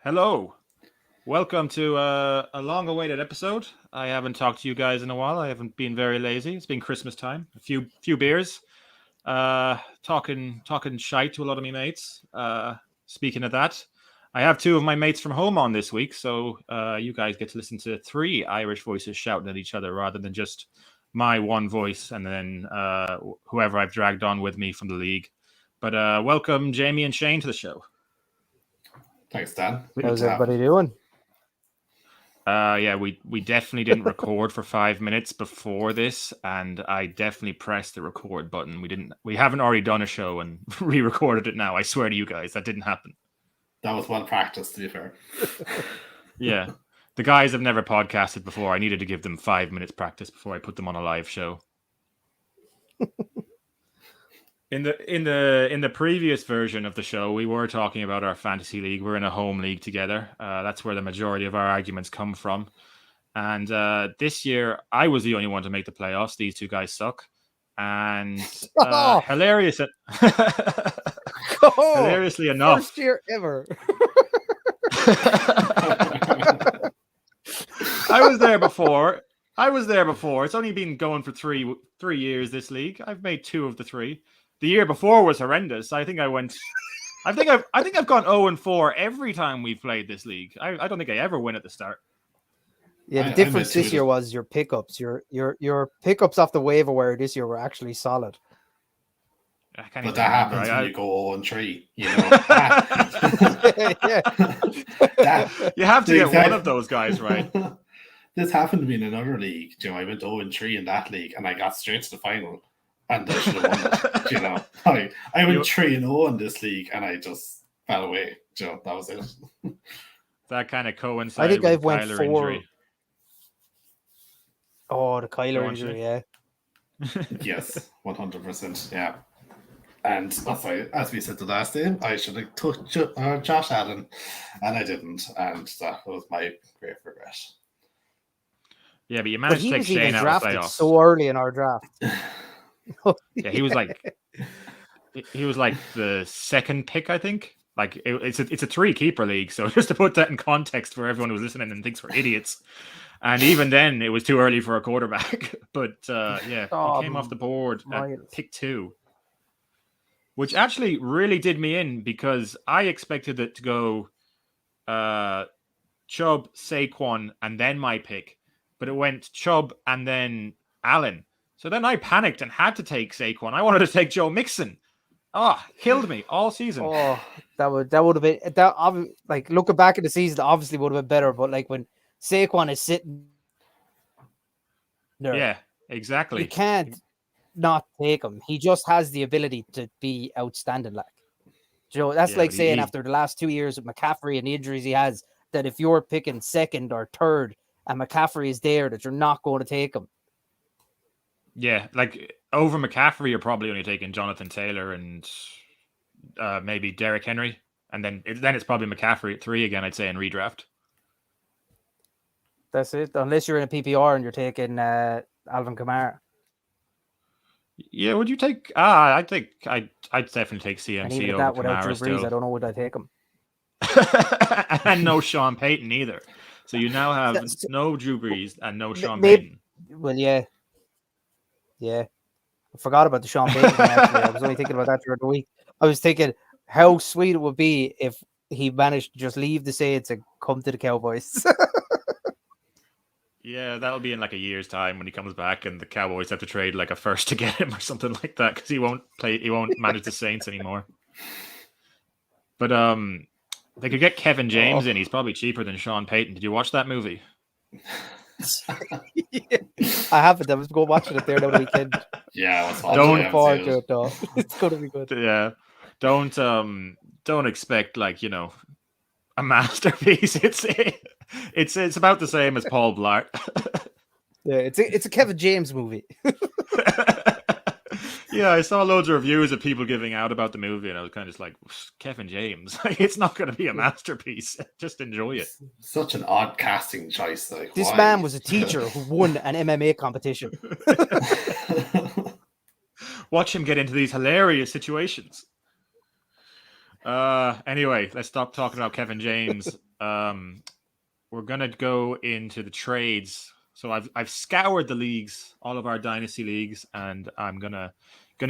Hello. Welcome to a long-awaited episode. I haven't talked to you guys in a while. I haven't been very lazy. It's been Christmas time. A few beers. Talking shite to a lot of my mates. Speaking of that, I have two of my mates from home on this week, so you guys get to listen to three Irish voices shouting at each other rather than just my one voice and then whoever I've dragged on with me from the league. But welcome Jamie and Shane to the show. Thanks, Dan. How's everybody doing? We definitely didn't record for 5 minutes before this, and I definitely pressed the record button. We haven't already done a show and re-recorded it now. I swear to you guys, that didn't happen. That was well practiced, to be fair. Yeah. The guys have never podcasted before. I needed to give them 5 minutes practice before I put them on a live show. In the previous version of the show, we were talking about our fantasy league. We're in a home league together. That's where the majority of our arguments come from. And this year, I was the only one to make the playoffs. These two guys suck. And hilariously enough, First year ever. I was there before. It's only been going for three years, this league. I've made two of the three. The year before was horrendous. I think I've gone 0-4 every time we've played this league. I don't think I ever win at the start. Yeah, the difference this year was your pickups. Your pickups off the waiver wire this year were actually solid. But that happens when you go 0-3, you know. You have to get one of those guys right. This happened to me in another league. You know, I went 0-3 in that league, and I got straight to the final, and I should have won it. You know, I went 3-0 in this league, and I just fell away. You know, that was it. That kind of coincided. I think I with went Kyler 4. Injury. Oh, the Kyler injury, yeah. Yes, 100%. Yeah. And that's why, as we said the last day, I should have took Josh Allen, and I didn't, and that was my great regret. Yeah, but you managed to take Shane out of the playoffs so early in our draft. Yeah, he was like the second pick, I think. Like it's a 3-keeper league, so just to put that in context for everyone who's listening and thinks we're idiots. And even then, it was too early for a quarterback. But he came off the board at pick 2. Which actually really did me in because I expected it to go Chubb, Saquon, and then my pick. But it went Chubb and then Allen. So then I panicked and had to take Saquon. I wanted to take Joe Mixon. Killed me all season. Oh, that would have been that. Like looking back at the season, obviously would have been better. But like when Saquon is sitting there, yeah, exactly. You can't not take him. He just has the ability to be outstanding. Like, that's like saying after the last 2 years of McCaffrey and the injuries he has, that if you're picking second or third and McCaffrey is there, that you're not going to take him. Yeah, like over McCaffrey, you're probably only taking Jonathan Taylor and maybe Derrick Henry, and then it's probably McCaffrey at 3 again. I'd say in redraft. That's it. Unless you're in a PPR and you're taking Alvin Kamara. Yeah, would you take? I'd definitely take CMC over that without Kamara Drew Brees, still. I don't know would I take him. And no Sean Payton either. So you now have no Drew Brees and no Sean Payton. Well, yeah. I forgot about the Sean Payton thing, actually. I was only thinking about that during the week. I was thinking how sweet it would be if he managed to just leave the Saints and come to the Cowboys. Yeah, that'll be in like a year's time when he comes back, and the Cowboys have to trade like a first to get him or something like that because he won't manage the Saints anymore. But they could get Kevin James in. He's probably cheaper than Sean Payton. Did you watch that movie? Yeah, I haven't. I was going watching it there the weekend. Yeah, don't forward to it though. It's gonna be good. Yeah, don't expect like a masterpiece. It's about the same as Paul Blart. Yeah, it's a Kevin James movie. Yeah, I saw loads of reviews of people giving out about the movie, and I was kind of just like, Kevin James, it's not going to be a masterpiece. Just enjoy it. Such an odd casting choice. Like, this man was a teacher who won an MMA competition. Watch him get into these hilarious situations. Anyway, let's stop talking about Kevin James. we're gonna go into the trades. So I've scoured the leagues, all of our dynasty leagues, and I'm gonna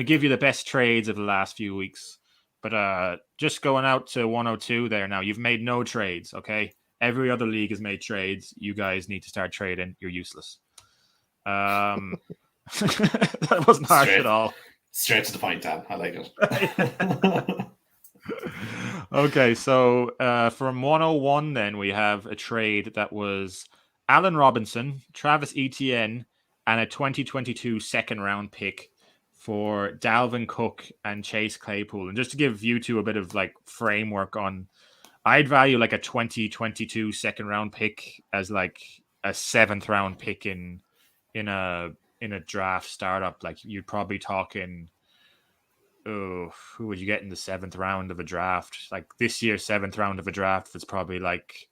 give you the best trades of the last few weeks. But just going out to 102 there now. You've made no trades, okay? Every other league has made trades. You guys need to start trading. You're useless. That wasn't harsh at all. Straight to the point, Dan. I like it. Okay, so from 101, then we have a trade that was Allen Robinson, Travis Etienne, and a 2022 second round pick for Dalvin Cook and Chase Claypool. And just to give you two a bit of like framework on, I'd value like a 2022 second round pick as like a 7th round pick in a draft startup. Like you're probably talking, who would you get in the 7th round of a draft? Like this year's 7th round of a draft is probably like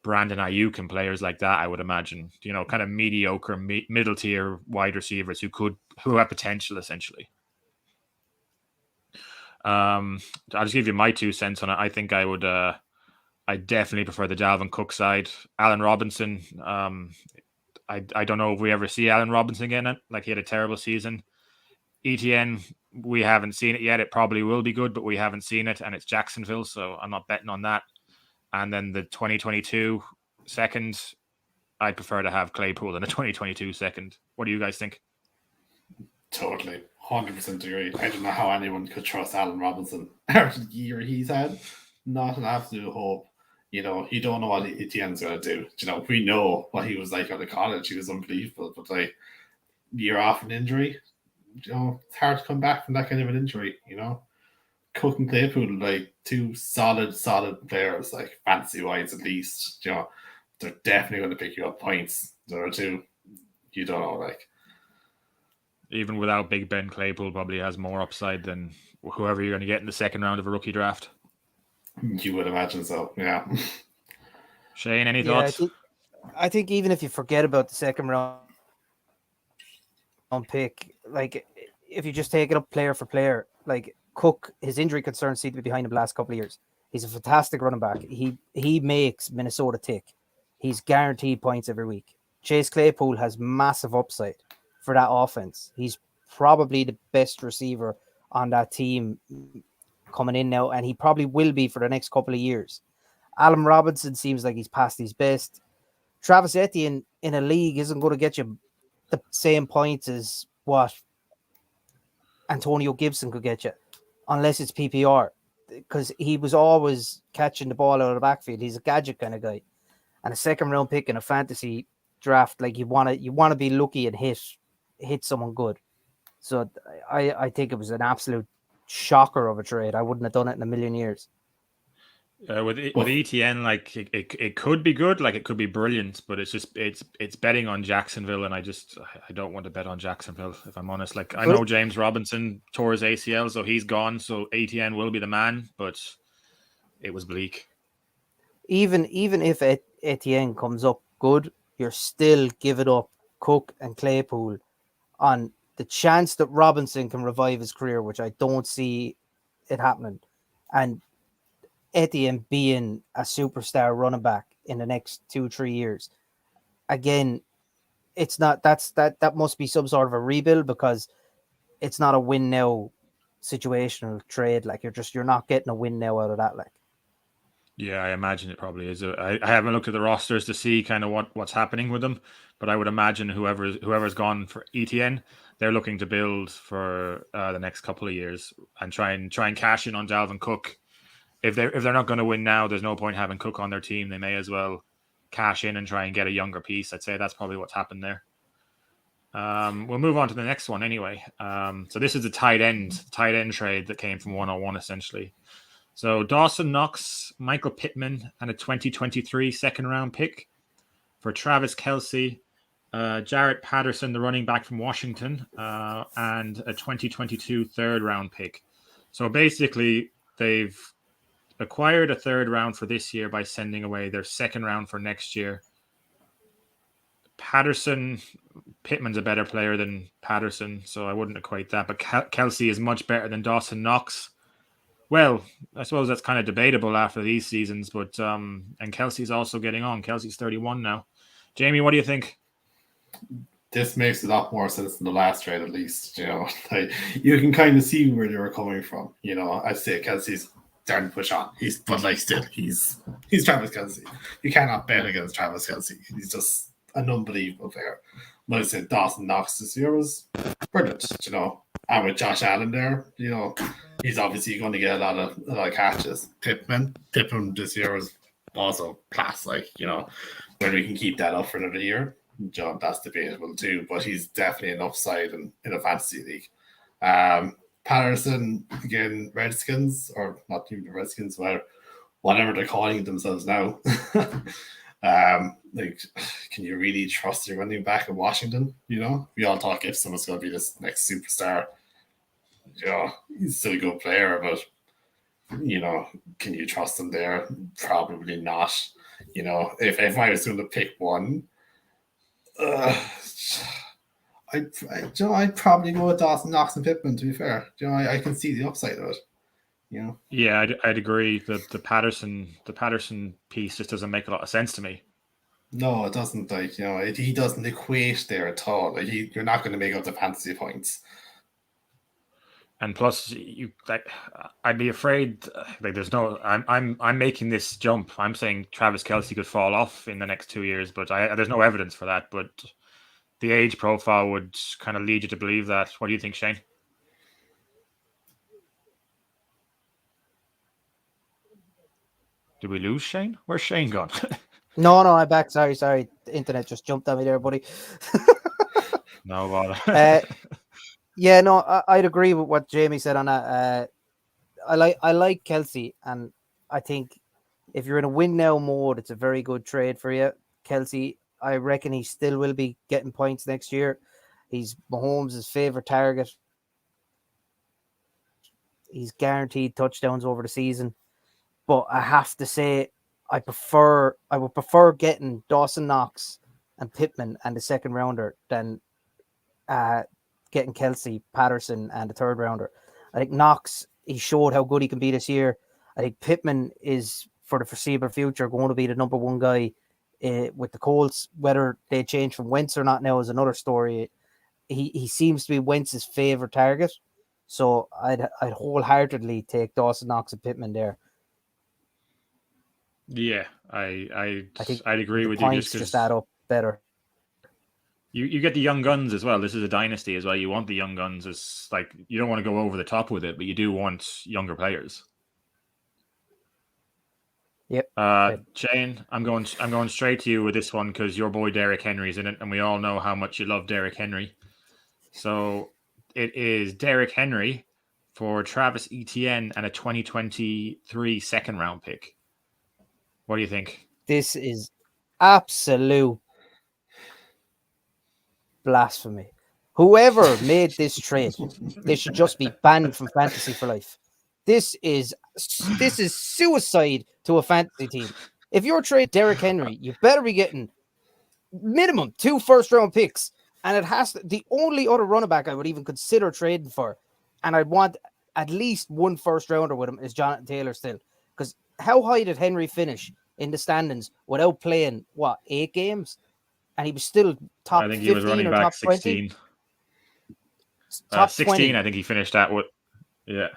Brandon Ayuk and players like that, I would imagine. Kind of mediocre, middle tier wide receivers who have potential essentially. I'll just give you my 2 cents on it. I think I would. I definitely prefer the Dalvin Cook side. Allen Robinson. I don't know if we ever see Allen Robinson again. Like he had a terrible season. ETN, we haven't seen it yet. It probably will be good, but we haven't seen it, and it's Jacksonville, so I'm not betting on that. And then the 2022 second, I prefer to have Claypool than a 2022 second. What do you guys think? Totally. 100% agree. I don't know how anyone could trust Allen Robinson after the year he's had. Not an absolute hope. You don't know what Etienne's going to do. We know what he was like out of college. He was unbelievable. But like, year off an injury, it's hard to come back from that kind of an injury, Cook and Claypool, like 2 solid players, like fantasy-wise at least. They're definitely going to pick you up points. There are 2. You don't know, like. Even without Big Ben, Claypool probably has more upside than whoever you're going to get in the second round of a rookie draft. You would imagine so, yeah. Shane, any thoughts? I think even if you forget about the second round pick, like if you just take it up player for player, like Cook, his injury concerns seem to be behind him the last couple of years. He's a fantastic running back. He makes Minnesota tick. He's guaranteed points every week. Chase Claypool has massive upside for that offense. He's probably the best receiver on that team coming in now, and he probably will be for the next couple of years. Allen Robinson seems like he's past his best. Travis Etienne in a league isn't going to get you the same points as what Antonio Gibson could get you, unless it's PPR, because he was always catching the ball out of the backfield. He's a gadget kind of guy, and a second round pick in a fantasy draft, like you want to be lucky and hit someone good. So I think it was an absolute shocker of a trade. I wouldn't have done it in a million years. With ETN, like it could be good, like it could be brilliant, but it's betting on Jacksonville, and I don't want to bet on Jacksonville, if I'm honest. Like I know James Robinson tore his ACL, so he's gone, so ETN will be the man, but it was bleak. Even if Etienne comes up good, you're still giving up Cook and Claypool on the chance that Robinson can revive his career, which I don't see it happening, and Etienne being a superstar running back in the next 2-3 years. Again, it's not that must be some sort of a rebuild, because it's not a win now situational trade. Like you're not getting a win now out of that. Like, yeah, I imagine it probably is. I haven't looked at the rosters to see kind of what's happening with them, but I would imagine whoever's gone for ETN, they're looking to build for the next couple of years and try and cash in on Dalvin Cook. If they're not going to win now, there's no point having Cook on their team. They may as well cash in and try and get a younger piece. I'd say that's probably what's happened there. We'll move on to the next one anyway. So this is the tight end trade that came from 101 essentially. So Dawson Knox, Michael Pittman, and a 2023 second round pick for Travis Kelce, Jarrett Patterson, the running back from Washington, and a 2022 third round pick. So basically, they've acquired a third round for this year by sending away their second round for next year. Pittman's a better player than Patterson, so I wouldn't equate that. But Kelce is much better than Dawson Knox. Well, I suppose that's kind of debatable after these seasons, but and Kelsey's also getting on. Kelsey's 31 now. Jamie, what do you think? This makes a lot more sense than the last trade, at least. Like, you can kind of see where they were coming from. I'd say Kelsey's starting to push on. He's Travis Kelsey. You cannot bet against Travis Kelsey. He's just an unbelievable player. Like I said, Dawson Knox this year was brilliant. And with Josh Allen there, he's obviously going to get a lot of catches. Pittman this year was also class. Like, when we can keep that up for another year, that's debatable too. But he's definitely an upside in a fantasy league. Patterson, again, Redskins, or not even the Redskins, but whatever they're calling themselves now. Like, can you really trust your running back in Washington? We all thought Gibson was going to be this next superstar. He's still a good player, but can you trust him there? Probably not. If I was going to pick one, I'd probably go with Dawson Knox and Pittman. To be fair, I can see the upside of it. Yeah, I'd agree that the Patterson piece just doesn't make a lot of sense to me. No, it doesn't. Like, he doesn't equate there at all. Like, you're not going to make up the fantasy points. And plus, I'd be afraid. Like, there's no. I'm making this jump. I'm saying Travis Kelsey could fall off in the next 2 years, but there's no evidence for that. But the age profile would kind of lead you to believe that. What do you think, Shane? Did we lose Shane? Where's Shane gone? No, I'm back. Sorry. The internet just jumped on me there, buddy. No bother. Yeah, no, I'd agree with what Jamie said on that. I like Kelsey, and I think if you're in a win now mode, it's a very good trade for you. Kelsey, I reckon he still will be getting points next year. He's Mahomes' favorite target. He's guaranteed touchdowns over the season. But I have to say, I would prefer getting Dawson Knox and Pittman and the second rounder than getting Kelsey, Patterson, and the third rounder. I think Knox, he showed how good he can be this year. I think Pittman is, for the foreseeable future, going to be the number one guy with the Colts. Whether they change from Wentz or not now is another story. He seems to be Wentz's favorite target. So I'd wholeheartedly take Dawson Knox and Pittman there. Yeah, I think I'd agree with you. You. Just add up better. You get the young guns as well. This is a dynasty as well. You want the young guns. As like, you don't want to go over the top with it, but you do want younger players. Yep. Shane, I'm going straight to you with this one because your boy Derrick Henry's in it, and we all know how much you love Derrick Henry. So it is Derrick Henry for Travis Etienne and a 2023 second round pick. What do you think? This is absolute blasphemy. Whoever made this trade, they should just be banned from fantasy for life. This is suicide to a fantasy team. If you're trading Derrick Henry, you better be getting minimum 2 first-round picks, and it has the only other running back I would even consider trading for, and I'd want at least 1 first-rounder with him, is Jonathan Taylor still. Because how high did Henry finish in the standings without playing 8 games? And he was still top 15 or top 20? I think he was running back 16. Top 16, 20. I think he finished at what? Yeah.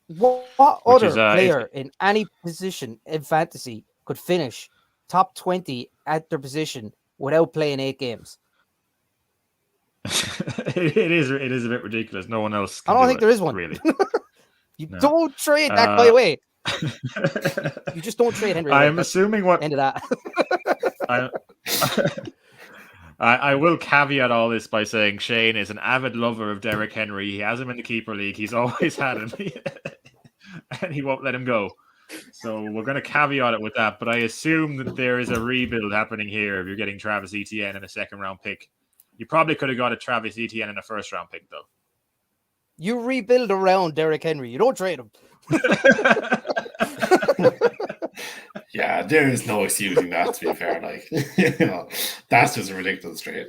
What other player in any position in fantasy could finish top 20 at their position without playing 8 games? It is a bit ridiculous. No one else. I don't think there is one. Really. Don't trade that guy away. You just don't trade Henry. I'm assuming what end of that. I will caveat all this by saying Shane is an avid lover of Derrick Henry. He has him in the keeper league. He's always had him, and he won't let him go. So we're going to caveat it with that. But I assume that there is a rebuild happening here. If you're getting Travis Etienne and a second round pick, you probably could have got a Travis Etienne and a first round pick though. You rebuild around Derrick Henry. You don't trade him. Yeah, there is no excusing that, to be fair. Like, that's just a ridiculous trade.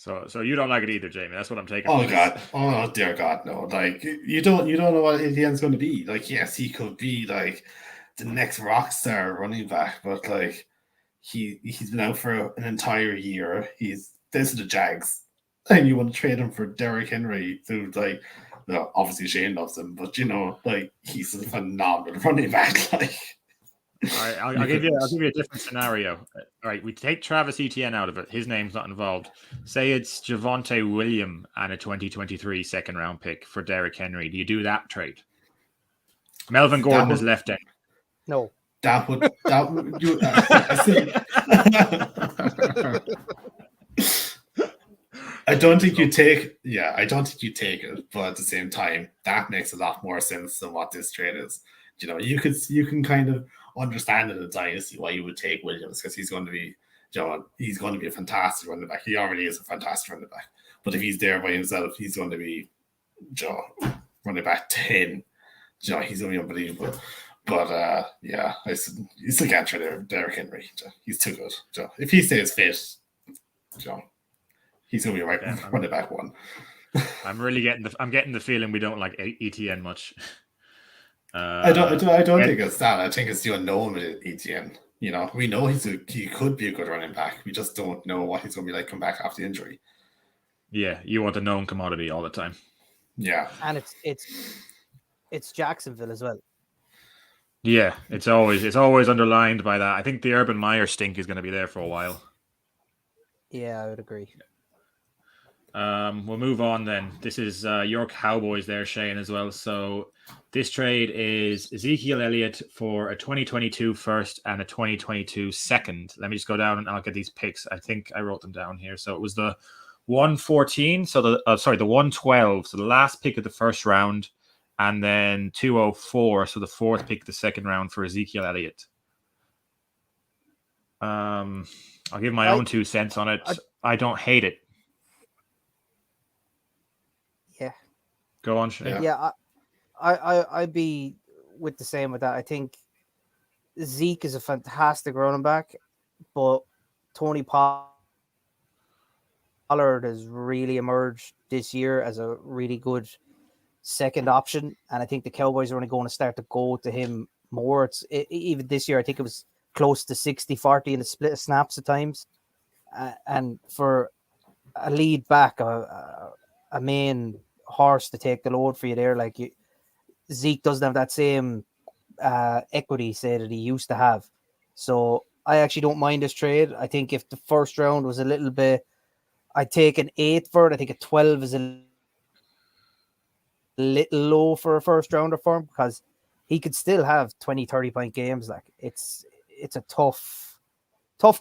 So you don't like it either, Jamie. That's what I'm taking. Oh God! Oh dear God! No! Like you don't know what Etienne's going to be. Like yes, he could be like the next rock star running back, but like he's been out for an entire year. This is the Jags, and you want to trade him for Derrick Henry, who like, no, obviously Shane loves him, but like he's a phenomenal running back. Like, all right, I'll give you a different scenario. All right, we take Travis Etienne out of it. His name's not involved. Say it's Javonte Williams and a 2023 second round pick for Derrick Henry. Do you do that trade? Melvin Gordon is left end. No. That would you. I don't think you take. Yeah, I don't think you take it. But at the same time, that makes a lot more sense than what this trade is. You can kind of understand in a dynasty why you would take Williams because he's going to be, he's going to be a fantastic running back. He already is a fantastic running back. But if he's there by himself, he's going to be, running back 10. He's going to be unbelievable. But yeah, you still can't trade Derrick Henry. He's too good. If he stays fit, he's going to be running back one. I'm really getting the feeling we don't like ETN much. I don't think it's that. I think it's the unknown with ETN. We know he could be a good running back. We just don't know what he's going to be like come back after the injury. Yeah, you want a known commodity all the time. Yeah, and it's Jacksonville as well. Yeah, it's always underlined by that. I think the Urban Meyer stink is going to be there for a while. Yeah, I would agree. We'll move on then. This is your Cowboys there, Shane, as well. So this trade is Ezekiel Elliott for a 2022 first and a 2022 second. Let me just go down and I'll get these picks. I think I wrote them down here. So it was the 114. So the 112. So the last pick of the first round, and then 204. So the fourth pick of the second round for Ezekiel Elliott. I'll give my own 2 cents on it. I don't hate it. Yeah. Go on, Shane. Yeah, I'd be with the same with that. I think Zeke is a fantastic running back, but Tony Pollard has really emerged this year as a really good second option, and I think the Cowboys are only going to start to go to him more. Even this year, I think it was close to 60-40 in the split of snaps at times, and for a lead back, a main horse to take the load for you there, Zeke doesn't have that same equity, say, that he used to have. So I actually don't mind this trade. I think if the first round was a little bit, I'd take an 8 for it. I think a 12 is a little low for a first rounder for him because he could still have 20-30 point games. It's a tough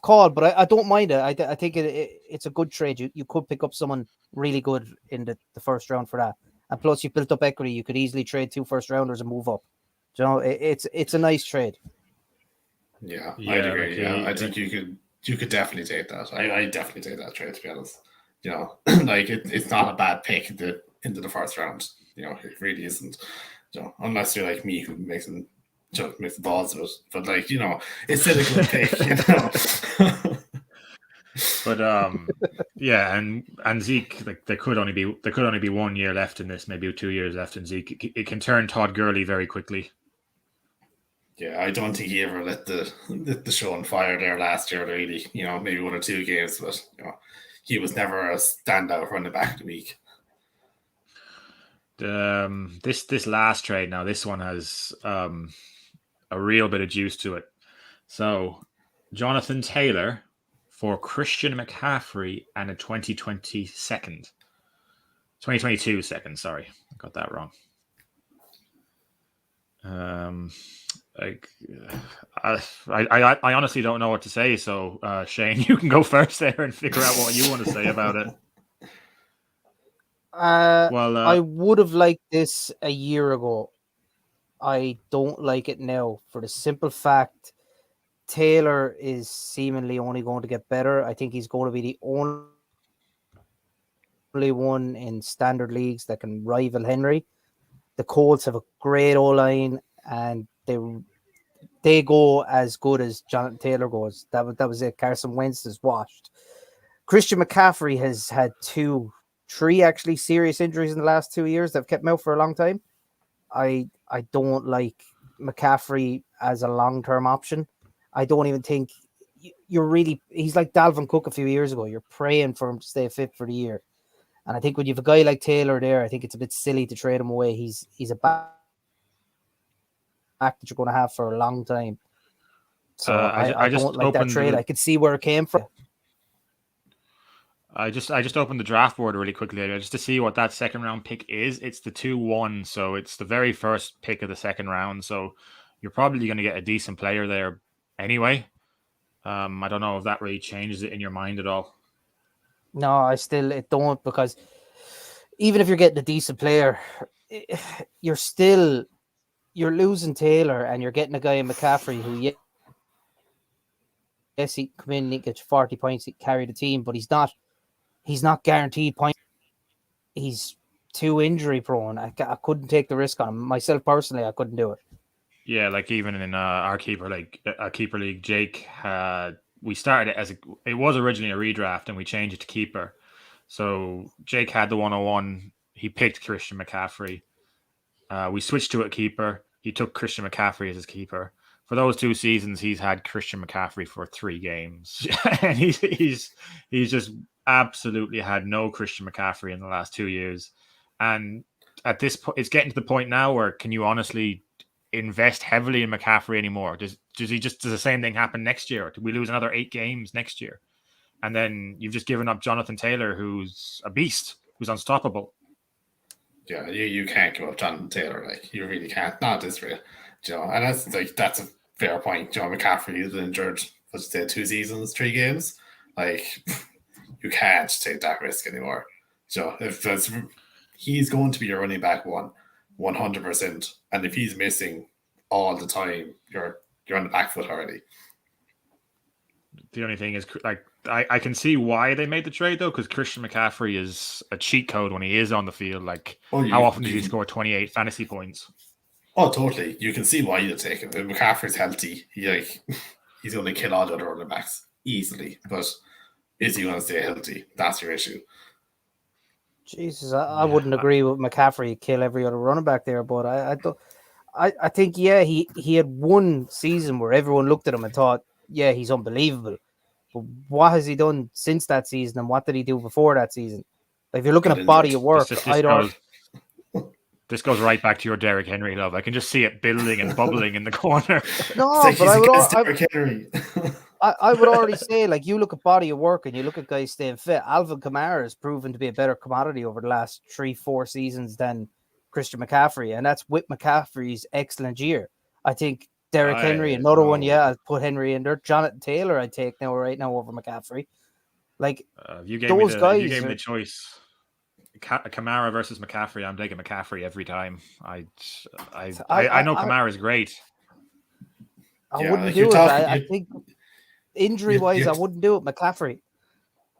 call, but I don't mind it. I think it's a good trade. You could pick up someone really good in the first round for that, and plus you built up equity. You could easily trade 2 first rounders and move up. It's a nice trade. Yeah, I'd agree. Yeah, I think you could definitely take that. I definitely take that trade, to be honest. It's not a bad pick into the first round. It really isn't. Unless you're like me, who makes the balls of it. But it's still a good pick. But yeah, and Zeke, there could only be 1 year left in this, maybe 2 years left in Zeke. It can turn Todd Gurley very quickly. Yeah, I don't think he ever lit the show on fire there last year, really. Maybe 1 or 2 games, but he was never a standout running back of the week. This last trade now, this one has a real bit of juice to it. So Jonathan Taylor for Christian McCaffrey and a 2022 second. Sorry, I got that wrong. I honestly don't know what to say. So Shane, you can go first there and figure out what you want to say about it. I would have liked this a year ago. I don't like it now for the simple fact Taylor is seemingly only going to get better. I think he's going to be the only one in standard leagues that can rival Henry. The Colts have a great O-line, and they go as good as Jonathan Taylor goes. That was it. Carson Wentz is washed. Christian McCaffrey has had three actually serious injuries in the last 2 years that have kept him out for a long time. I don't like McCaffrey as a long-term option. I don't even think he's like Dalvin Cook a few years ago. You're praying for him to stay fit for the year. And I think when you have a guy like Taylor there, I think it's a bit silly to trade him away. He's a back that you're going to have for a long time. So I just don't like that trade. I could see where it came from. I just opened the draft board really quickly just to see what that second round pick is. It's the 2-1, so it's the very first pick of the second round. So you're probably going to get a decent player there anyway. I don't know if that really changes it in your mind at all. No, it don't, because even if you're getting a decent player, you're losing Taylor and you're getting a guy in McCaffrey who, yes, he come in and he gets 40 points, he carry the team, but he's not guaranteed points. He's too injury prone. I couldn't take the risk on him. Myself personally, I couldn't do it. Yeah, like even in our keeper league, Jake, we started it it was originally a redraft and we changed it to keeper. So Jake had the 101. He picked Christian McCaffrey. We switched to a keeper. He took Christian McCaffrey as his keeper. For those 2 seasons, he's had Christian McCaffrey for 3 games, and he's just absolutely had no Christian McCaffrey in the last 2 years. And at this point, it's getting to the point now where can you honestly invest heavily in McCaffrey anymore? Does the same thing happen next year? Do we lose another 8 games next year? And then you've just given up Jonathan Taylor, who's a beast, who's unstoppable. Yeah, you can't give up Jonathan Taylor. Like, you really can't. Not this real. And that's a fair point. McCaffrey has been injured for 2 seasons, 3 games. Like, you can't take that risk anymore. If he's going to be your running back 100%, and if he's missing all the time, you're on the back foot already. The only thing is, like, I can see why they made the trade though, because Christian McCaffrey is a cheat code when he is on the field. Like, how often did he score 28 fantasy points? Oh, totally. You can see why you'd take him. If McCaffrey's healthy, he's going to kill all the other running backs easily. But is he going to stay healthy? That's your issue. Jesus, I wouldn't agree with McCaffrey kill every other running back there, but I think he had one season where everyone looked at him and thought, yeah, he's unbelievable. But what has he done since that season, and what did he do before that season? Like, if you're looking at body of work, this goes right back to your Derrick Henry love. I can just see it building and bubbling in the corner. No, but I would already say, like, you look at body of work and you look at guys staying fit. Alvin Kamara has proven to be a better commodity over the last 3-4 seasons than Christian McCaffrey, and that's with McCaffrey's excellent year. I think Derrick Henry, another one. Yeah, I'd put Henry in there. Jonathan Taylor, I'd take right now over McCaffrey. Like, you gave me the choice. Kamara versus McCaffrey. I'm taking McCaffrey every time. I know Kamara is great. I wouldn't do it. I think injury-wise, I wouldn't do it. McCaffrey.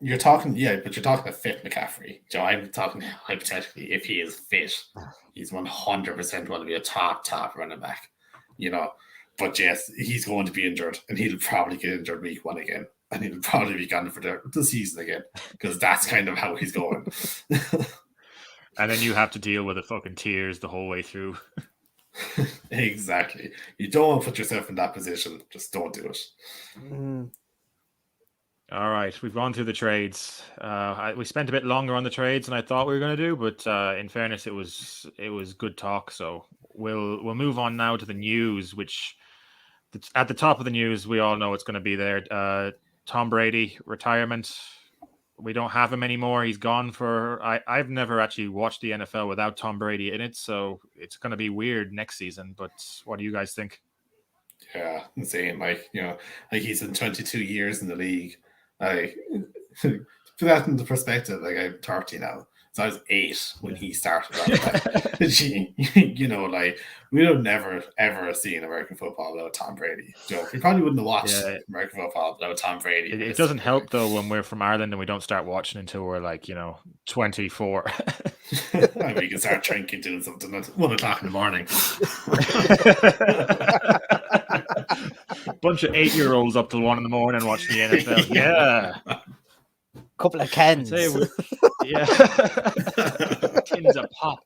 You're talking, but you're talking a fit McCaffrey. I'm talking hypothetically, if he is fit, he's 100% going to be a top running back. But yes, he's going to be injured, and he'll probably get injured week 1 again, and he'll probably be gone for the season again, because that's kind of how he's going. And then you have to deal with the fucking tears the whole way through. Exactly. You don't want to put yourself in that position. Just don't do it. Mm. All right, we've gone through the trades. We spent a bit longer on the trades than I thought we were going to do, but in fairness, it was good talk. So we'll move on now to the news, which at the top of the news, we all know it's going to be there. Tom Brady retirement. We don't have him anymore. He's gone for. I've never actually watched the NFL without Tom Brady in it, so it's going to be weird next season. But what do you guys think? Yeah, insane. He's in 22 years in the league. Put that into perspective, I'm 30 now. So I was 8 when he started. We'd have never, ever seen American football without Tom Brady. We probably wouldn't have watched American football without Tom Brady. It doesn't help, though, when we're from Ireland and we don't start watching until we're 24. We can start drinking, doing something at 1 o'clock in the morning. Bunch of 8-year-olds up till 1 in the morning watching the NFL. Yeah. couple of cans. Yeah, tins of pop.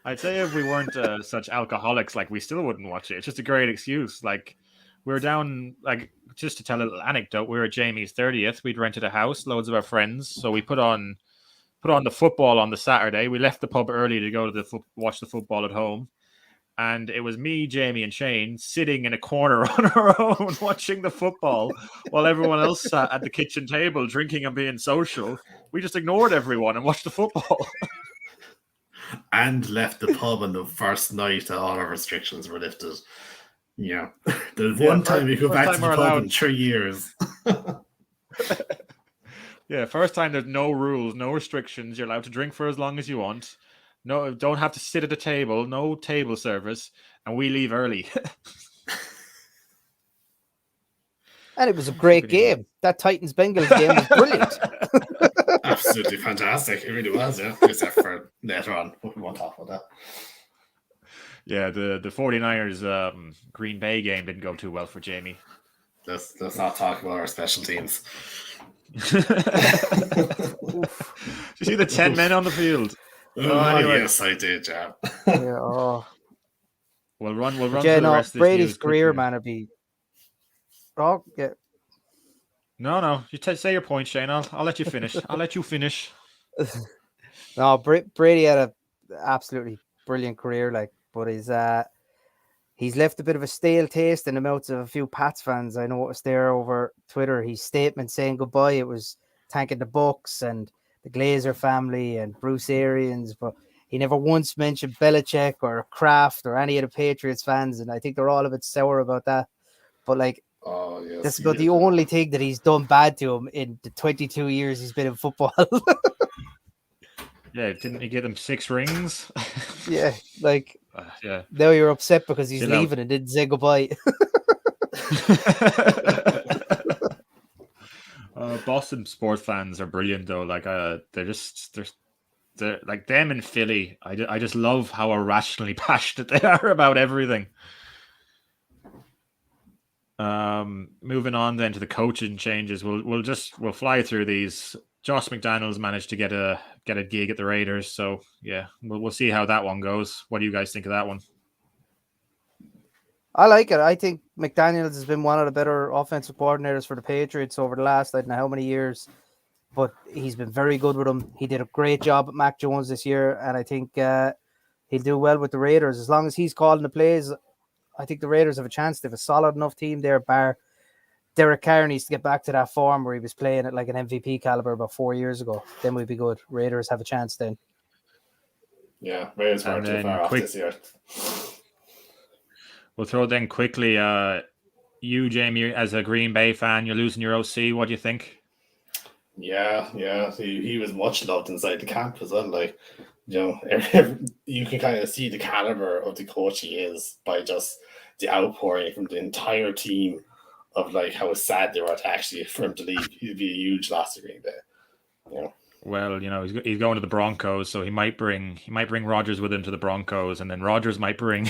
I'd say if we weren't such alcoholics, like we still wouldn't watch it. It's just a great excuse. Like we were down, like just to tell a little anecdote, we were at Jamie's 30th. We'd rented a house, loads of our friends, so we put on the football on the Saturday. We left the pub early to go to watch the football at home. And it was me, Jamie, and Shane sitting in a corner on our own watching the football while everyone else sat at the kitchen table drinking and being social. We just ignored everyone and watched the football. And left the pub on the first night that all our restrictions were lifted. Yeah. The one time we go back to the pub in 3 years. Yeah, first time there's no rules, no restrictions. You're allowed to drink for as long as you want. No, don't have to sit at a table. No table service, and we leave early. And it was a great game. That Titans-Bengals game was brilliant. Absolutely fantastic. It really was, yeah. Except for later on. We won't talk about that. Yeah, the 49ers Green Bay game didn't go too well for Jamie. Let's not talk about our special teams. Did you see the 10 men on the field? Anyway. Yes, I did, yeah. We'll run through the rest of this Brady's career, quickly. man, would be. Oh, yeah. No. You say your point, Shane. I'll let you finish. I'll let you finish. No, Brady had a absolutely brilliant career, but he's left a bit of a stale taste in the mouths of a few Pats fans. I noticed there over Twitter, his statement saying goodbye. It was thanking the Bucks and the Glazer family and Bruce Arians, but he never once mentioned Belichick or Kraft or any of the Patriots fans, and I think they're all a bit sour about that. But that's about the only thing that he's done bad to him in the 22 years he's been in football. Yeah, didn't he give them 6 rings? Yeah, yeah. Now you're upset because he's leaving and didn't say goodbye. Boston sports fans are brilliant though. They're like them in Philly. I just love how irrationally passionate they are about everything. Moving on then to the coaching changes. We'll fly through these. Josh McDaniels managed to get a gig at the Raiders, so yeah, we'll see how that one goes. What do you guys think of that one? I like it. I think McDaniels has been one of the better offensive coordinators for the Patriots over the last, I don't know how many years, but he's been very good with them. He did a great job at Mac Jones this year, and I think he'll do well with the Raiders. As long as he's calling the plays, I think the Raiders have a chance. They have a solid enough team there, bar Derek Carr needs to get back to that form where he was playing at like an MVP caliber about 4 years ago. Then we'd be good. Raiders have a chance then. Yeah, Raiders weren't too far off this year. We'll throw it then quickly. You, Jamie, as a Green Bay fan, you're losing your OC. What do you think? Yeah. He was much loved inside the camp as well. You can kind of see the caliber of the coach he is by just the outpouring from the entire team of how sad they were to actually for him to leave. He'd be a huge loss to Green Bay. Yeah. Well, he's going to the Broncos, so he might bring Rodgers with him to the Broncos, and then Rodgers might bring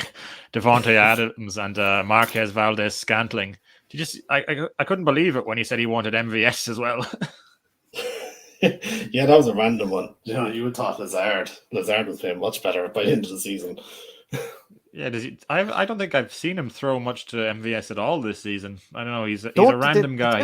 Devontae Adams and Marquez Valdez-Scantling. I couldn't believe it when he said he wanted MVS as well. Yeah, that was a random one. You would have thought Lazard was playing much better by the end of the season. Yeah, does he? I don't think I've seen him throw much to MVS at all this season. I don't know. He's a random guy.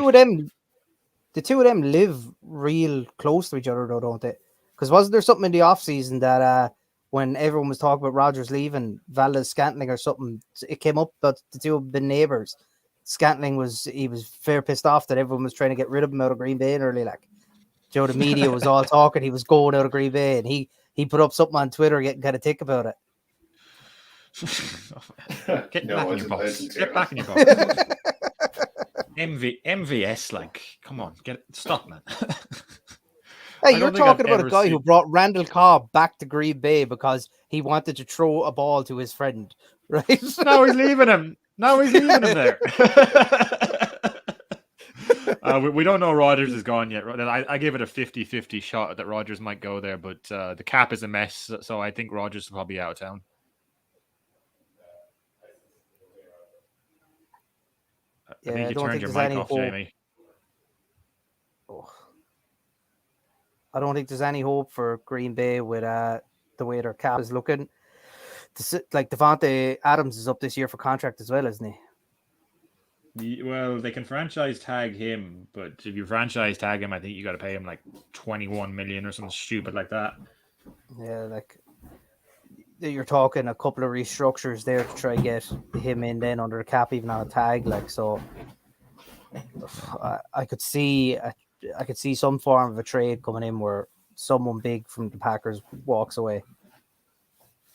The two of them live real close to each other, though, don't they? Because wasn't there something in the off season that when everyone was talking about Rodgers leaving, Valdez-Scantling or something, it came up that the two have been neighbors. Scantling was fair pissed off that everyone was trying to get rid of him out of Green Bay early. The media was all talking. He was going out of Green Bay, and he put up something on Twitter getting kind of thick about it. Get back in your box. Get back in your box. MVS, come on, stop, man. Hey, you're talking about a guy who brought Randall Cobb back to Green Bay because he wanted to throw a ball to his friend, right? Now he's leaving him. There. We don't know Rodgers is gone yet. I give it a 50-50 shot that Rodgers might go there, but the cap is a mess, so I think Rodgers will probably be out of town. Yeah, I think you turned your mic off, Jamie. Oh. I don't think there's any hope for Green Bay with the way their cap is looking. Like Devontae Adams is up this year for contract as well, isn't he? Well, they can franchise tag him, but if you franchise tag him, I think you got to pay him like 21 million or something stupid like that. Yeah, like you're talking a couple of restructures there to try get him in then under the cap, even on a tag. Like, so I could see some form of a trade coming in where someone big from the Packers walks away.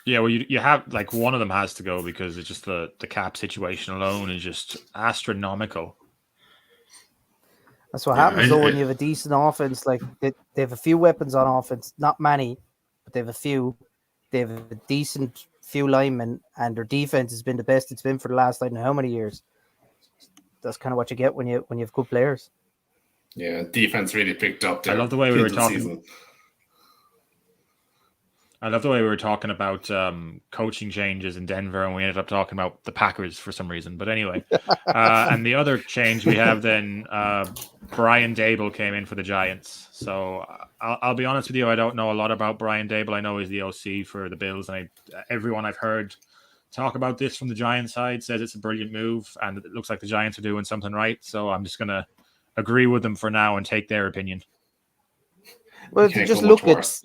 Yeah, well, you have like one of them has to go because it's just the cap situation alone is just astronomical. That's what happens though when you have a decent offense. Like they have a few weapons on offense, not many, but they have a few. They have a decent few linemen, and their defense has been the best it's been for the last I don't know how many years. That's kind of what you get when you have good players. Yeah, defense really picked up. I love the way we were talking. I love the way we were talking about coaching changes in Denver, and we ended up talking about the Packers for some reason. But anyway, and the other change we have then, Brian Dable came in for the Giants. So I'll be honest with you, I don't know a lot about Brian Dable. I know he's the OC for the Bills, and everyone I've heard talk about this from the Giants side says it's a brilliant move, and it looks like the Giants are doing something right. So I'm just going to agree with them for now and take their opinion. Well, if you just look at...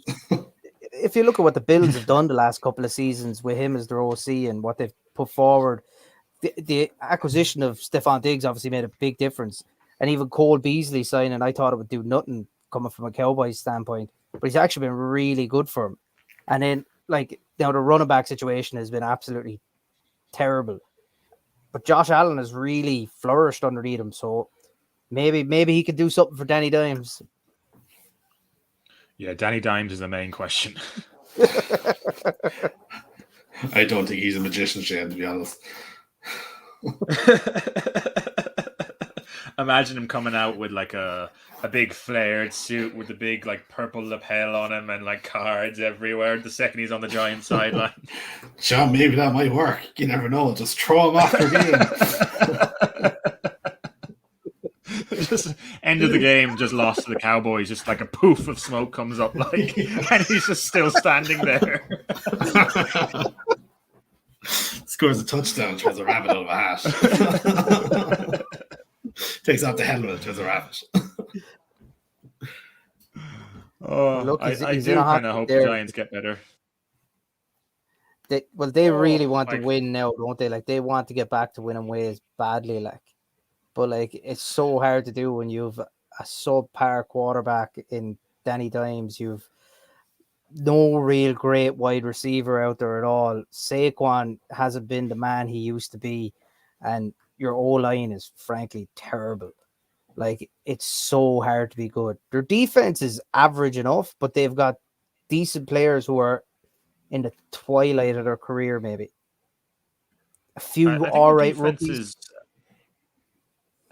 If you look at what the Bills have done the last couple of seasons with him as their OC and what they've put forward, the acquisition of Stephon Diggs obviously made a big difference. And even Cole Beasley signing, I thought it would do nothing coming from a Cowboys standpoint, but he's actually been really good for him. And then, like, now the running back situation has been absolutely terrible. But Josh Allen has really flourished underneath him, so maybe he could do something for Danny Dimes. Yeah, Danny Dimes is the main question. I don't think he's a magician, Shane, to be honest. Imagine him coming out with like a big flared suit with the big like purple lapel on him and like cards everywhere the second he's on the Giants sideline. Sean, maybe that might work. You never know. Just throw him after game. Just end of the game, just lost to the Cowboys. Just like a poof of smoke comes up, like, and he's just still standing there. Scores a touchdown, throws a rabbit out of a hat. Takes out the helmet, throws a rabbit. I do kind of hope the Giants get better. They really want to win now, don't they? Like, they want to get back to winning ways badly, like. But, like, it's so hard to do when you've a subpar quarterback in Danny Dimes. You've no real great wide receiver out there at all. Saquon hasn't been the man he used to be. And your O-line is, frankly, terrible. Like, it's so hard to be good. Their defense is average enough, but they've got decent players who are in the twilight of their career, maybe. A few all right rookies.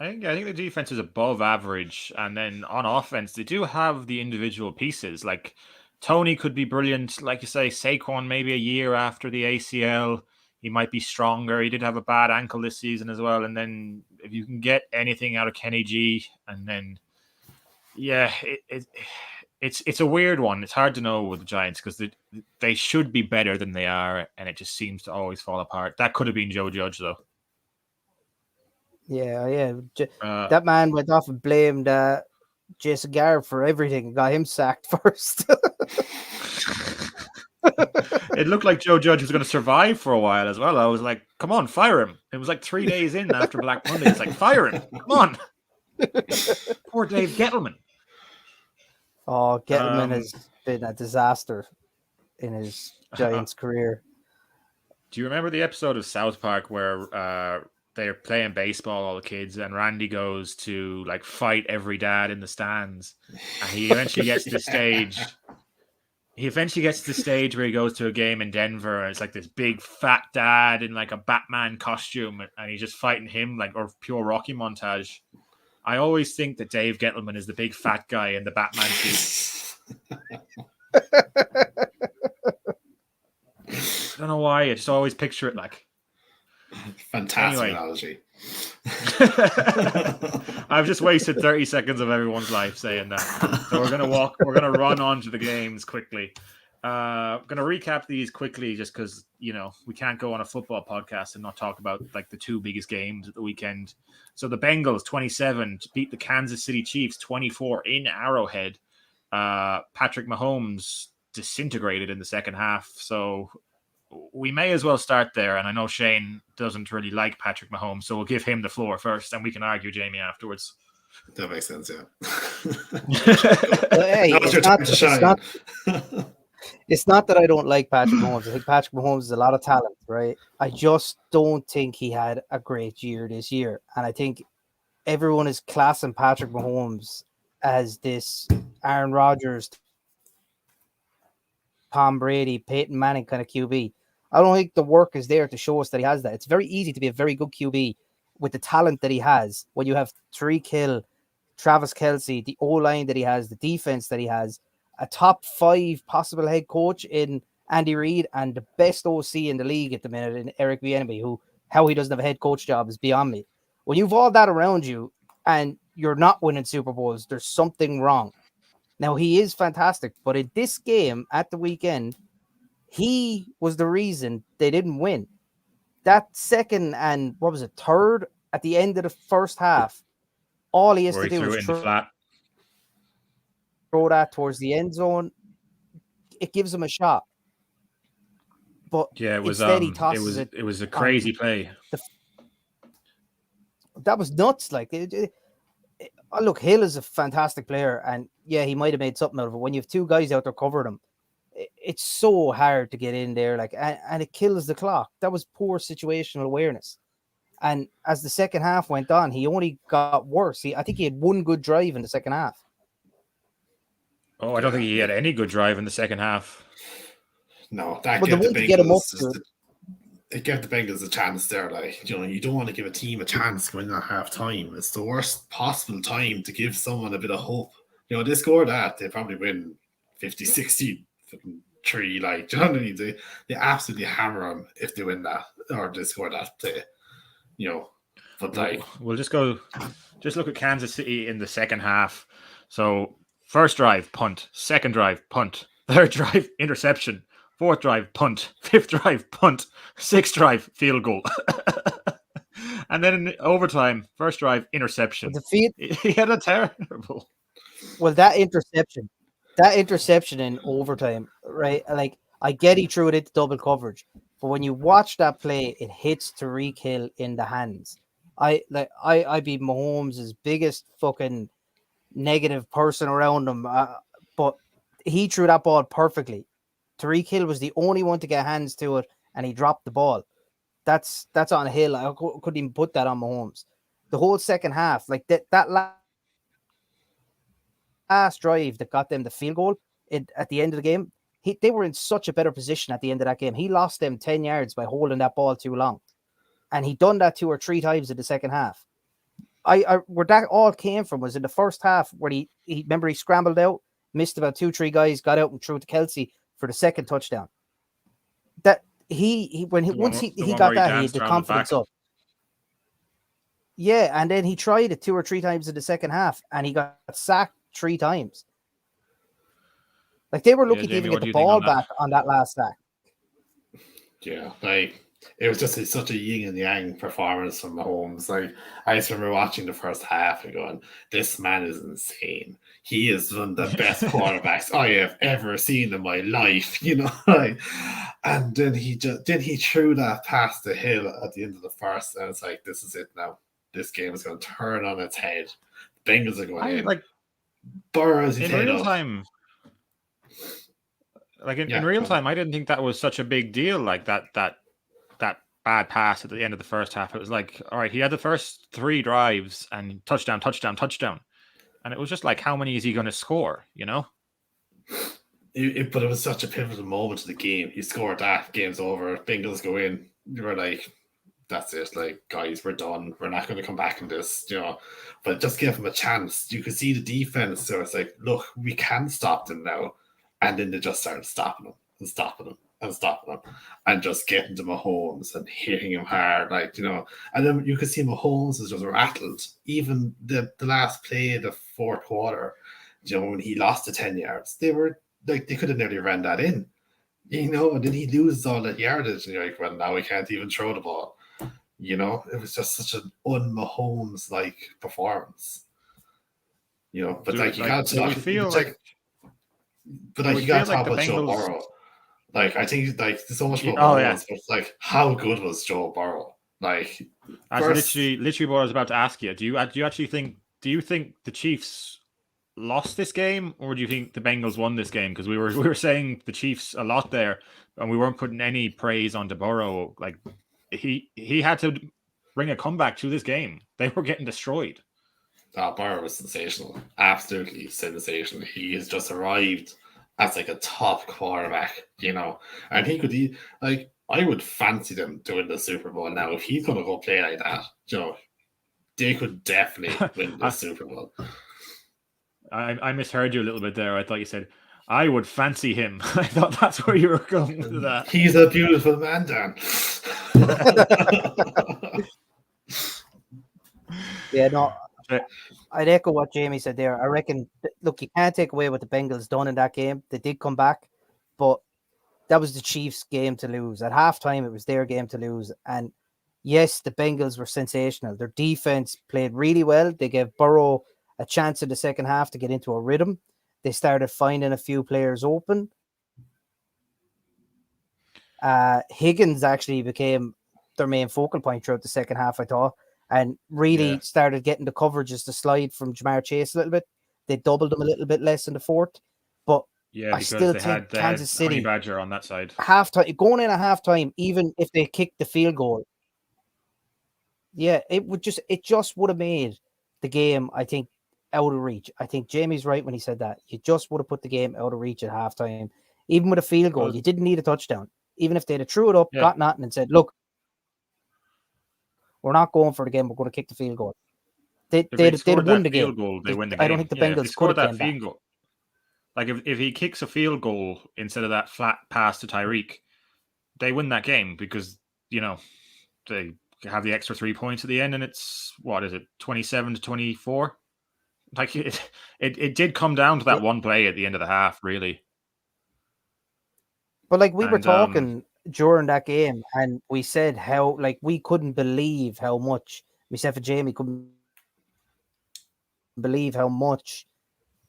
I think the defense is above average, and then on offense, they do have the individual pieces. Like Tony could be brilliant, like you say. Saquon maybe a year after the ACL, he might be stronger. He did have a bad ankle this season as well. And then if you can get anything out of Kenny G, and then it's a weird one. It's hard to know with the Giants because they should be better than they are, and it just seems to always fall apart. That could have been Joe Judge though. Yeah. That man went off and blamed Jason Garrett for everything and got him sacked first. It looked like Joe Judge was going to survive for a while as well. I was like, come on, fire him. It was like 3 days in after Black Monday. It's like, fire him. Come on. Poor Dave Gettleman. Oh, Gettleman has been a disaster in his Giants career. Do you remember the episode of South Park where they're playing baseball, all the kids, and Randy goes to like fight every dad in the stands, and he eventually gets to the stage. He eventually gets to the stage where he goes to a game in Denver, and it's like this big fat dad in like a Batman costume, and he's just fighting him like or pure Rocky montage. I always think that Dave Gettleman is the big fat guy in the Batman suit. I don't know why. I just always picture it like. Fantastic analogy. I've just wasted 30 seconds of everyone's life saying that. So we're gonna run on to the games quickly. Gonna recap these quickly just because we can't go on a football podcast and not talk about like the two biggest games at the weekend. So the Bengals 27 beat the Kansas City Chiefs 24 in Arrowhead. Patrick Mahomes disintegrated in the second half, so we may as well start there. And I know Shane doesn't really like Patrick Mahomes, so we'll give him the floor first, and we can argue Jamie afterwards. That makes sense, yeah. Hey, it's not that I don't like Patrick Mahomes. I think Patrick Mahomes is a lot of talent, right? I just don't think he had a great year this year. And I think everyone is classing Patrick Mahomes as this Aaron Rodgers, Tom Brady, Peyton Manning kind of QB. I don't think the work is there to show us that he has that. It's very easy to be a very good QB with the talent that he has when you have Tyreek Hill, Travis Kelce, the O-line that he has, the defense that he has, a top 5 possible head coach in Andy Reid, and the best OC in the league at the minute in Eric Bieniemy, how he doesn't have a head coach job is beyond me. When you've all that around you and you're not winning Super Bowls, there's something wrong. Now, he is fantastic, but in this game at the weekend, he was the reason they didn't win. That second and third at the end of the first half, all he has to do is throw that towards the end zone. It gives him a shot. But yeah, it was it was a crazy play. That was nuts. Like, look, Hill is a fantastic player, and yeah, he might have made something out of it. When you have two guys out there covering him, it's so hard to get in there, like, and it kills the clock. That was poor situational awareness. And as the second half went on, he only got worse. I think he had one good drive in the second half. Oh, I don't think he had any good drive in the second half. No, that gave the Bengals. It gave the Bengals a chance there. Like, you don't want to give a team a chance going at half time. It's the worst possible time to give someone a bit of hope. They score that, they probably win 50-60. 3, like, do you know what I mean? They absolutely hammer them if they win that or they score that play. But like, we'll just look at Kansas City in the second half. So first drive, punt. Second drive, punt. Third drive, interception. Fourth drive, punt. Fifth drive, punt. Sixth drive, field goal. And then in overtime, first drive, interception. He had a terrible. Well, that interception in overtime, right? Like, I get he threw it into double coverage, but when you watch that play, it hits Tyreek Hill in the hands. I'd be Mahomes' biggest fucking negative person around him, but he threw that ball perfectly. Tyreek Hill was the only one to get hands to it, and he dropped the ball. That's on Hill. I couldn't even put that on Mahomes. The whole second half, like that last drive that got them the field goal at the end of the game, they were in such a better position at the end of that game. He lost them 10 yards by holding that ball too long. And he done that 2 or 3 times in the second half. Where that all came from was in the first half where he scrambled out, missed about 2-3 guys, got out and threw to Kelce for the second touchdown. That once he got that, he had the confidence up. Yeah, and then he tried it 2 or 3 times in the second half, and he got sacked 3 times. Like, they were lucky to even get the ball back on that last sack. Yeah, like, it was just such a yin and yang performance from Mahomes. Like, I just remember watching the first half and going, this man is insane. He is one of the best quarterbacks I have ever seen in my life, like, and then he threw that pass to Hill at the end of the first, and it's like, this is it now. This game is going to turn on its head. The Bengals are going in. Burrows in real time. Like in real time, I didn't think that was such a big deal. Like that bad pass at the end of the first half. It was like, all right, he had the first 3 drives and touchdown, and it was just like, how many is he going to score? But it was such a pivotal moment of the game. He scored that, game's over. Bengals go in. You were like, that's it. Like, guys, we're done. We're not going to come back in this, But just give them a chance. You could see the defense. So it's like, look, we can stop them now. And then they just started stopping them. and stopping him and just getting to Mahomes and hitting him hard, and then you could see Mahomes is just rattled. Even the last play of the fourth quarter, when he lost the 10 yards, they were they could have nearly ran that in, and then he loses all that yardage, and you're like, well, now we can't even throw the ball. It was just such an un-Mahomes performance. But you got to talk. But you got to talk about Joe Burrow. I think there's so much more Mahomes, but how good was Joe Burrow? Literally what I was about to ask you. Do you think the Chiefs lost this game, or do you think the Bengals won this game? Because we were saying the Chiefs a lot there, and we weren't putting any praise onto Burrow. He had to bring a comeback to this game. They were getting destroyed. Burrow was sensational, absolutely sensational. He has just arrived as a top quarterback, and he could I would fancy them doing the Super Bowl now. If he's going to go play like that, they could definitely win the Super Bowl. I misheard you a little bit there. I thought you said, I would fancy him. I thought that's where you were going with that. He's a beautiful man, Dan. Yeah, no, I'd echo what Jamie said there. I reckon, look, you can't take away what the Bengals done in that game. They did come back, but that was the Chiefs' game to lose. At halftime, it was their game to lose. And yes, the Bengals were sensational. Their defense played really well. They gave Burrow a chance in the second half to get into a rhythm. They started finding a few players open. Higgins actually became their main focal point throughout the second half, I thought, and really started getting the coverages to slide from Jamar Chase a little bit. They doubled him a little bit less in the fourth, but I still think Kansas City Honey Badger on that side. Halftime, going in at halftime, even if they kicked the field goal, it just would have made the game, I think, out of reach. I think Jamie's right when he said that. You just would have put the game out of reach at halftime. Even with a field goal, you didn't need a touchdown. Even if they'd have threw it up, got nothing, and said, look, we're not going for the game, we're going to kick the field goal. They'd won the game. They win the game. I don't think the Bengals scored that field goal. If he kicks a field goal instead of that flat pass to Tyreek, they win that game because, they have the extra 3 points at the end, and it's, 27-24? It did come down to that one play at the end of the half, really. But we were talking during that game, and we said how we couldn't believe how much, myself and Jamie couldn't believe how much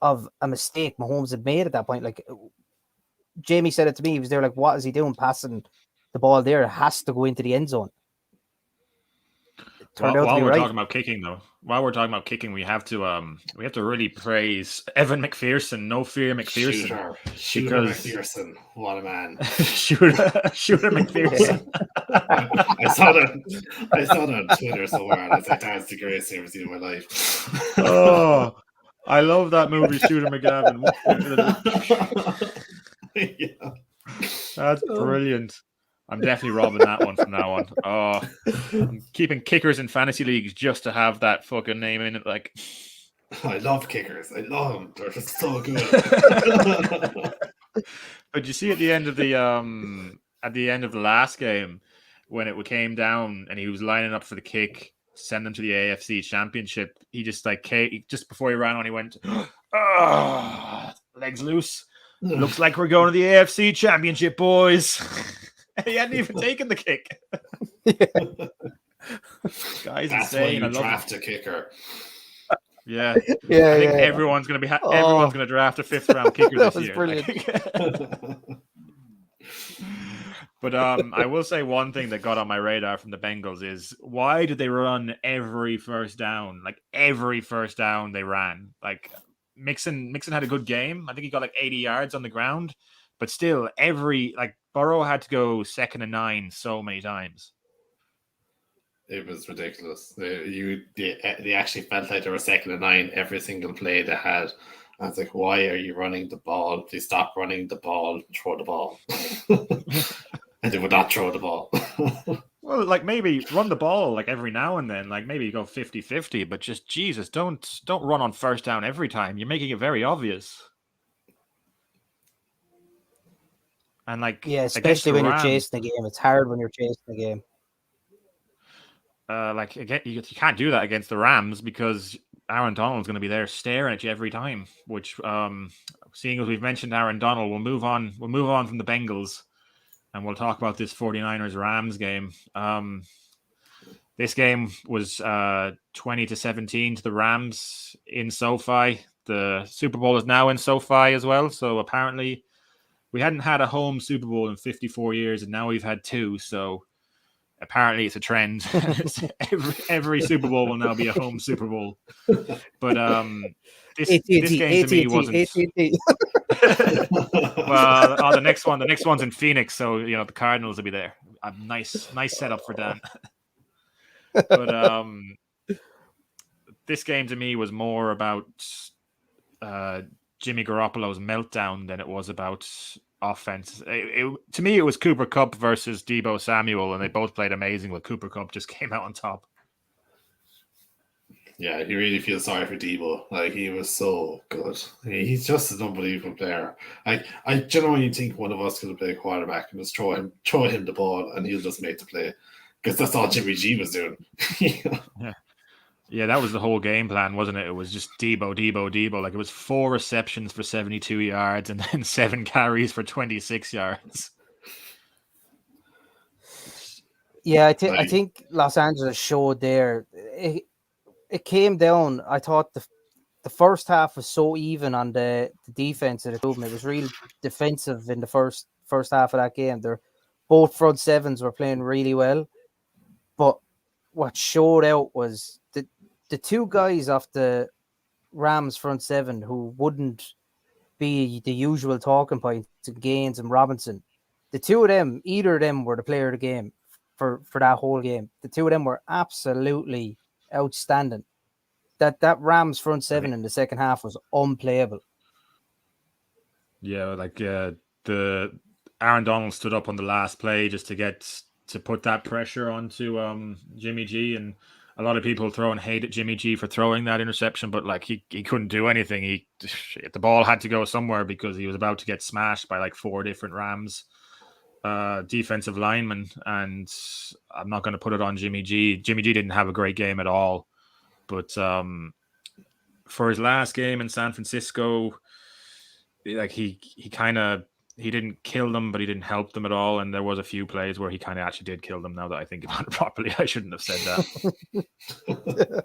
of a mistake Mahomes had made at that point. Jamie said it to me, he was there what is he doing passing the ball there? It has to go into the end zone. While we're talking about kicking, though, we have to really praise Evan McPherson, no fear McPherson. Shooter McPherson, what a man! Shooter McPherson. I saw that on Twitter somewhere, and I was like, that's the greatest thing I've ever seen in my life. Oh, I love that movie, Shooter McGavin. That's brilliant. I'm definitely robbing that one from now on. Oh, I'm keeping kickers in fantasy leagues just to have that fucking name in it. I love kickers. I love them. They're just so good. But you see, at the end of the last game, when it came down and he was lining up for the kick, send them to the AFC Championship, he just just before he ran on, he went, legs loose. Looks like we're going to the AFC Championship, boys. He hadn't even taken the kick. Guy's That's insane. Why you draft a kicker. Yeah. I think everyone's going to be everyone's going to draft a 5th round kicker this year. Brilliant. But I will say one thing that got on my radar from the Bengals is, why did they run every first down? Every first down they ran. Mixon had a good game. I think he got 80 yards on the ground. But still, Burrow had to go 2nd and 9 so many times. It was ridiculous. They actually felt like they were 2nd and 9 every single play they had. I was like, why are you running the ball? Please stop running the ball. Throw the ball. And they would not throw the ball. Well, maybe run the ball every now and then. Maybe go 50-50, but just, Jesus, don't run on first down every time. You're making it very obvious. And like, Yeah, against especially the when you're Rams, chasing the game. It's hard when you're chasing the game. like again, you can't do that against the Rams because Aaron Donald's going to be there staring at you every time. Which, seeing as we've mentioned Aaron Donald, we'll move on. We'll move on from the Bengals, and we'll talk about this 49ers Rams game. This game was 20-17 to the Rams in SoFi. The Super Bowl is now in SoFi as well. So apparently, we hadn't had a home Super Bowl in 54 years, and now we've had 2. So apparently it's a trend. every Super Bowl will now be a home Super Bowl. But this game to me wasn't. Well, the next one's in Phoenix, so the Cardinals will be there. A nice setup for Dan. But this game to me was more about Jimmy Garoppolo's meltdown than it was about offense. To me, it was Cooper Kupp versus Deebo Samuel, and they both played amazing, but Cooper Kupp just came out on top. Yeah, you really feel sorry for Deebo. Like, he was so good. He's just an unbelievable player. I genuinely think one of us could have played quarterback and just throw him the ball, and he'll just make the play. Because that's all Jimmy G was doing. Yeah, that was the whole game plan, wasn't it? It was just Deebo. Like, it was 4 receptions for 72 yards and then 7 carries for 26 yards. Yeah, I think Los Angeles showed there. It came down. I thought the first half was so even on the defense of the team. It was real defensive in the first half of that game. Both front sevens were playing really well. But what showed out was the 2 guys off the Rams front 7 who wouldn't be the usual talking points, Gaines and Robinson. The 2 of them, either of them were the player of the game for that whole game. The 2 of them were absolutely outstanding. That Rams front 7 in the second half was unplayable. Yeah, like the Aaron Donald stood up on the last play just to put that pressure onto Jimmy G, and a lot of people throwing hate at Jimmy G for throwing that interception, but like he couldn't do anything. The ball had to go somewhere because he was about to get smashed by like 4 different Rams defensive linemen, and I'm not going to put it on Jimmy G. Jimmy G didn't have a great game at all, but for his last game in San Francisco, like he didn't kill them, but he didn't help them at all. And there was a few plays where he kind of actually did kill them. Now that I think about it properly, I shouldn't have said that.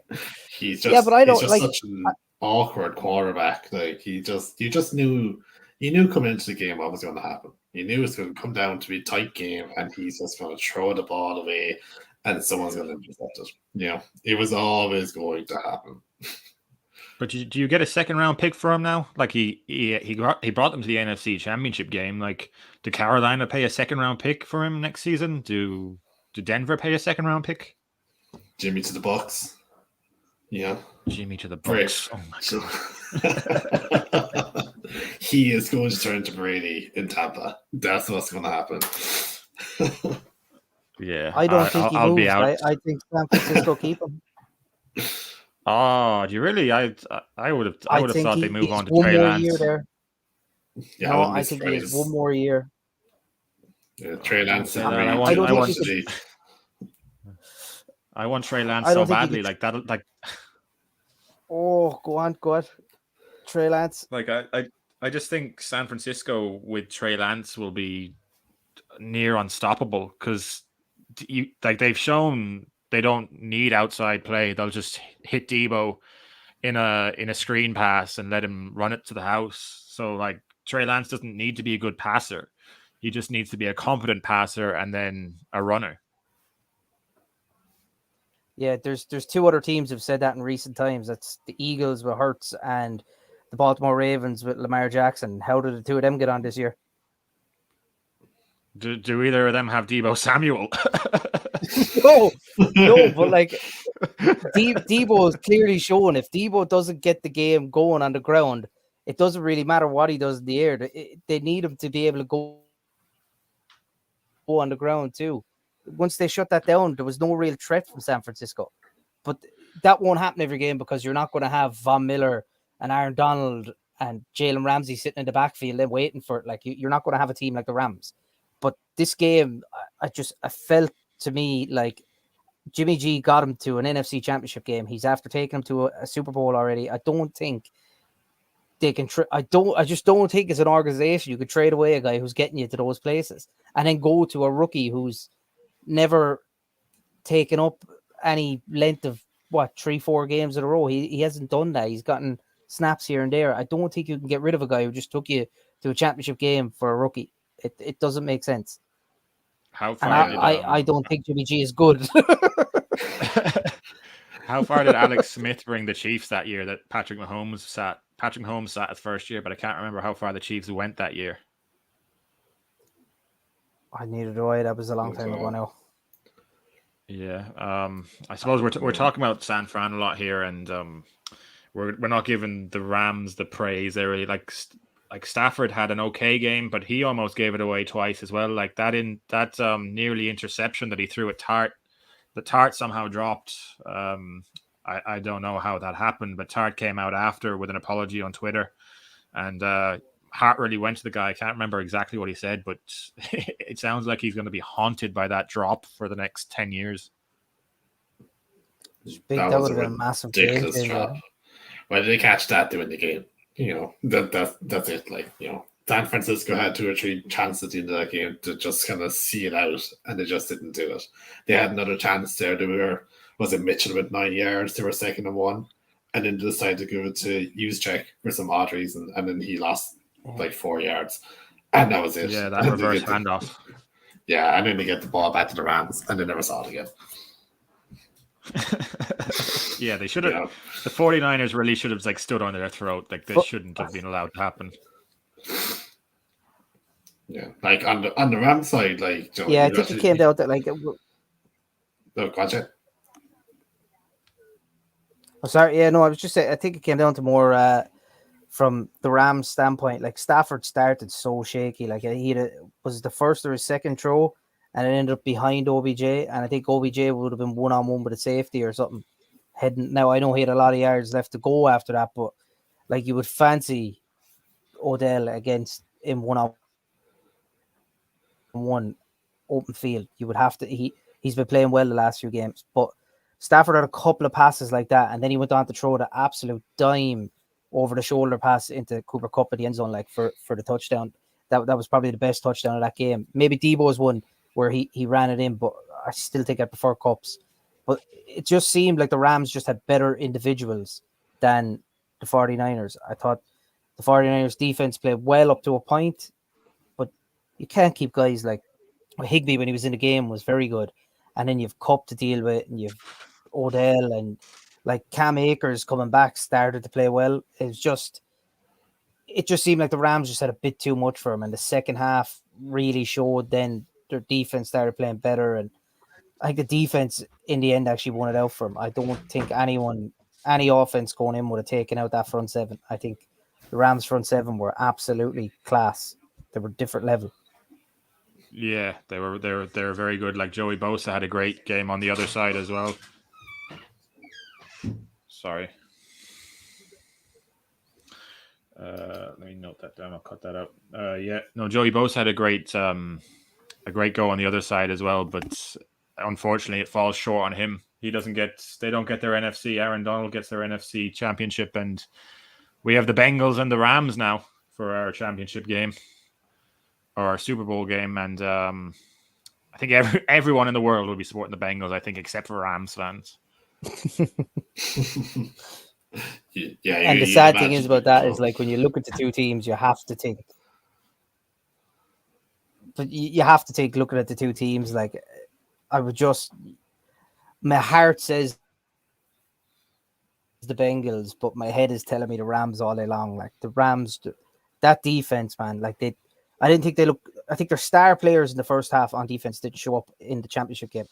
He's just such an awkward quarterback. Like, you just knew coming into the game what was going to happen. You knew it was going to come down to be a tight game, and he's just going to throw the ball away, and someone's going to intercept it. It was always going to happen. But do you get a second round pick for him now? Like he brought them to the NFC Championship game. Like, do Carolina pay a second round pick for him next season? Do Denver pay a second round pick? Jimmy to the Bucks. Yeah. Jimmy to the Bucks. Oh my god. He is going to turn to Brady in Tampa. That's what's going to happen. Yeah. I don't think he moves. I think San Francisco keep him. Oh, do you really? I would have thought they move on to Trey Lance. Yeah, no, I think he has one more year. Yeah, Trey Lance. I want Trey Lance so badly, like that. Like, oh, go on, Trey Lance. Like I just think San Francisco with Trey Lance will be near unstoppable because they've shown. They don't need outside play. They'll just hit Deebo in a screen pass and let him run it to the house. So like Trey Lance doesn't need to be a good passer. He just needs to be a competent passer and then a runner. Yeah, there's 2 other teams have said that in recent times. That's the Eagles with Hurts and the Baltimore Ravens with Lamar Jackson. How did the 2 of them get on this year? Do either of them have Deebo Samuel? No, but like Deebo is clearly showing if Deebo doesn't get the game going on the ground, it doesn't really matter what he does in the air. They need him to be able to go on the ground too. Once they shut that down, there was no real threat from San Francisco. But that won't happen every game because you're not going to have Von Miller and Aaron Donald and Jalen Ramsey sitting in the backfield and waiting for it. Like you're not going to have a team like the Rams. But this game, I felt to me like Jimmy G got him to an NFC Championship game. He's after taking him to a Super Bowl already. I don't think they can. I just don't think as an organization you could trade away a guy who's getting you to those places and then go to a rookie who's never taken up any length of 3-4 games in a row. He hasn't done that. He's gotten snaps here and there. I don't think you can get rid of a guy who just took you to a championship game for a rookie. It doesn't make sense. How far? I don't think Jimmy G is good. How far did Alex Smith bring the Chiefs that year that Patrick Mahomes sat? Patrick Mahomes sat his first year, but I can't remember how far the Chiefs went that year. I needed to. That was a long time ago now. Yeah, I suppose we're talking about San Fran a lot here, and we're not giving the Rams the praise they really like Stafford had an okay game, but he almost gave it away twice as well. Like that nearly interception that he threw at Tart, the Tart somehow dropped. I don't know how that happened, but Tart came out after with an apology on Twitter, and Hart really went to the guy. I can't remember exactly what he said, but it sounds like he's going to be haunted by that drop for the next 10 years. That would have been a massive game. Why did they catch that to win the game? That's it. Like, San Francisco had 2 or 3 chances at the end of that game to just kind of see it out, and they just didn't do it. They had another chance there. Mitchell with 9 yards? They were 2nd and 1, and then they decided to give it to Juszczyk for some odd reason, and then he lost like 4 yards, and that was it. Yeah, that reverse handoff. Yeah, and then they get the ball back to the Rams, and they never saw it again. Yeah, they should have. Yeah. The 49ers really should have stood on their throat. Like they shouldn't have been allowed to happen. Yeah, like on the Rams side, I think it came down to gotcha. Oh, sorry. Yeah, no, I was just saying. I think it came down to more from the Rams' standpoint. Like Stafford started so shaky. Like was the first or his second throw, and it ended up behind OBJ. And I think OBJ would have been 1-on-1 with a safety or something. Now I know he had a lot of yards left to go after that, but like you would fancy Odell against him 1-on-1 open field. You would have to. He's been playing well the last few games, but Stafford had a couple of passes like that, and then he went on to throw the absolute dime over the shoulder pass into Cooper Kupp at the end zone, like for the touchdown. That was probably the best touchdown of that game. Maybe Debo's one where he ran it in, but I still think I prefer Kupp's. But it just seemed like the Rams just had better individuals than the 49ers. I thought the 49ers defense played well up to a point, but you can't keep guys like Higbee when he was in the game was very good. And then you've Kupp to deal with, and you've Odell, and like Cam Akers coming back started to play well. It just seemed like the Rams just had a bit too much for him, and the second half really showed. Then their defense started playing better, and I think the defense in the end actually won it out for him. I don't think any offense going in would have taken out that front seven. I think the Rams front seven were absolutely class. They were different level. Yeah, they were very good. Like Joey Bosa had a great game on the other side as well. Sorry. Let me note that down. I'll cut that out. Joey Bosa had a great go on the other side as well, but unfortunately it falls short on him. They don't get their NFC. Aaron Donald gets their NFC championship, and we have the Bengals and the Rams now for our championship game or our Super Bowl game. And I think everyone in the world will be supporting the Bengals, I think, except for Rams fans. And the sad thing is about that is like when you look at the two teams, you have to take. But you have to take looking at the two teams. Like my heart says the Bengals, but my head is telling me the Rams all day long. Like the Rams, that defense, man. Like I didn't think they look. I think their star players in the first half on defense didn't show up in the championship game.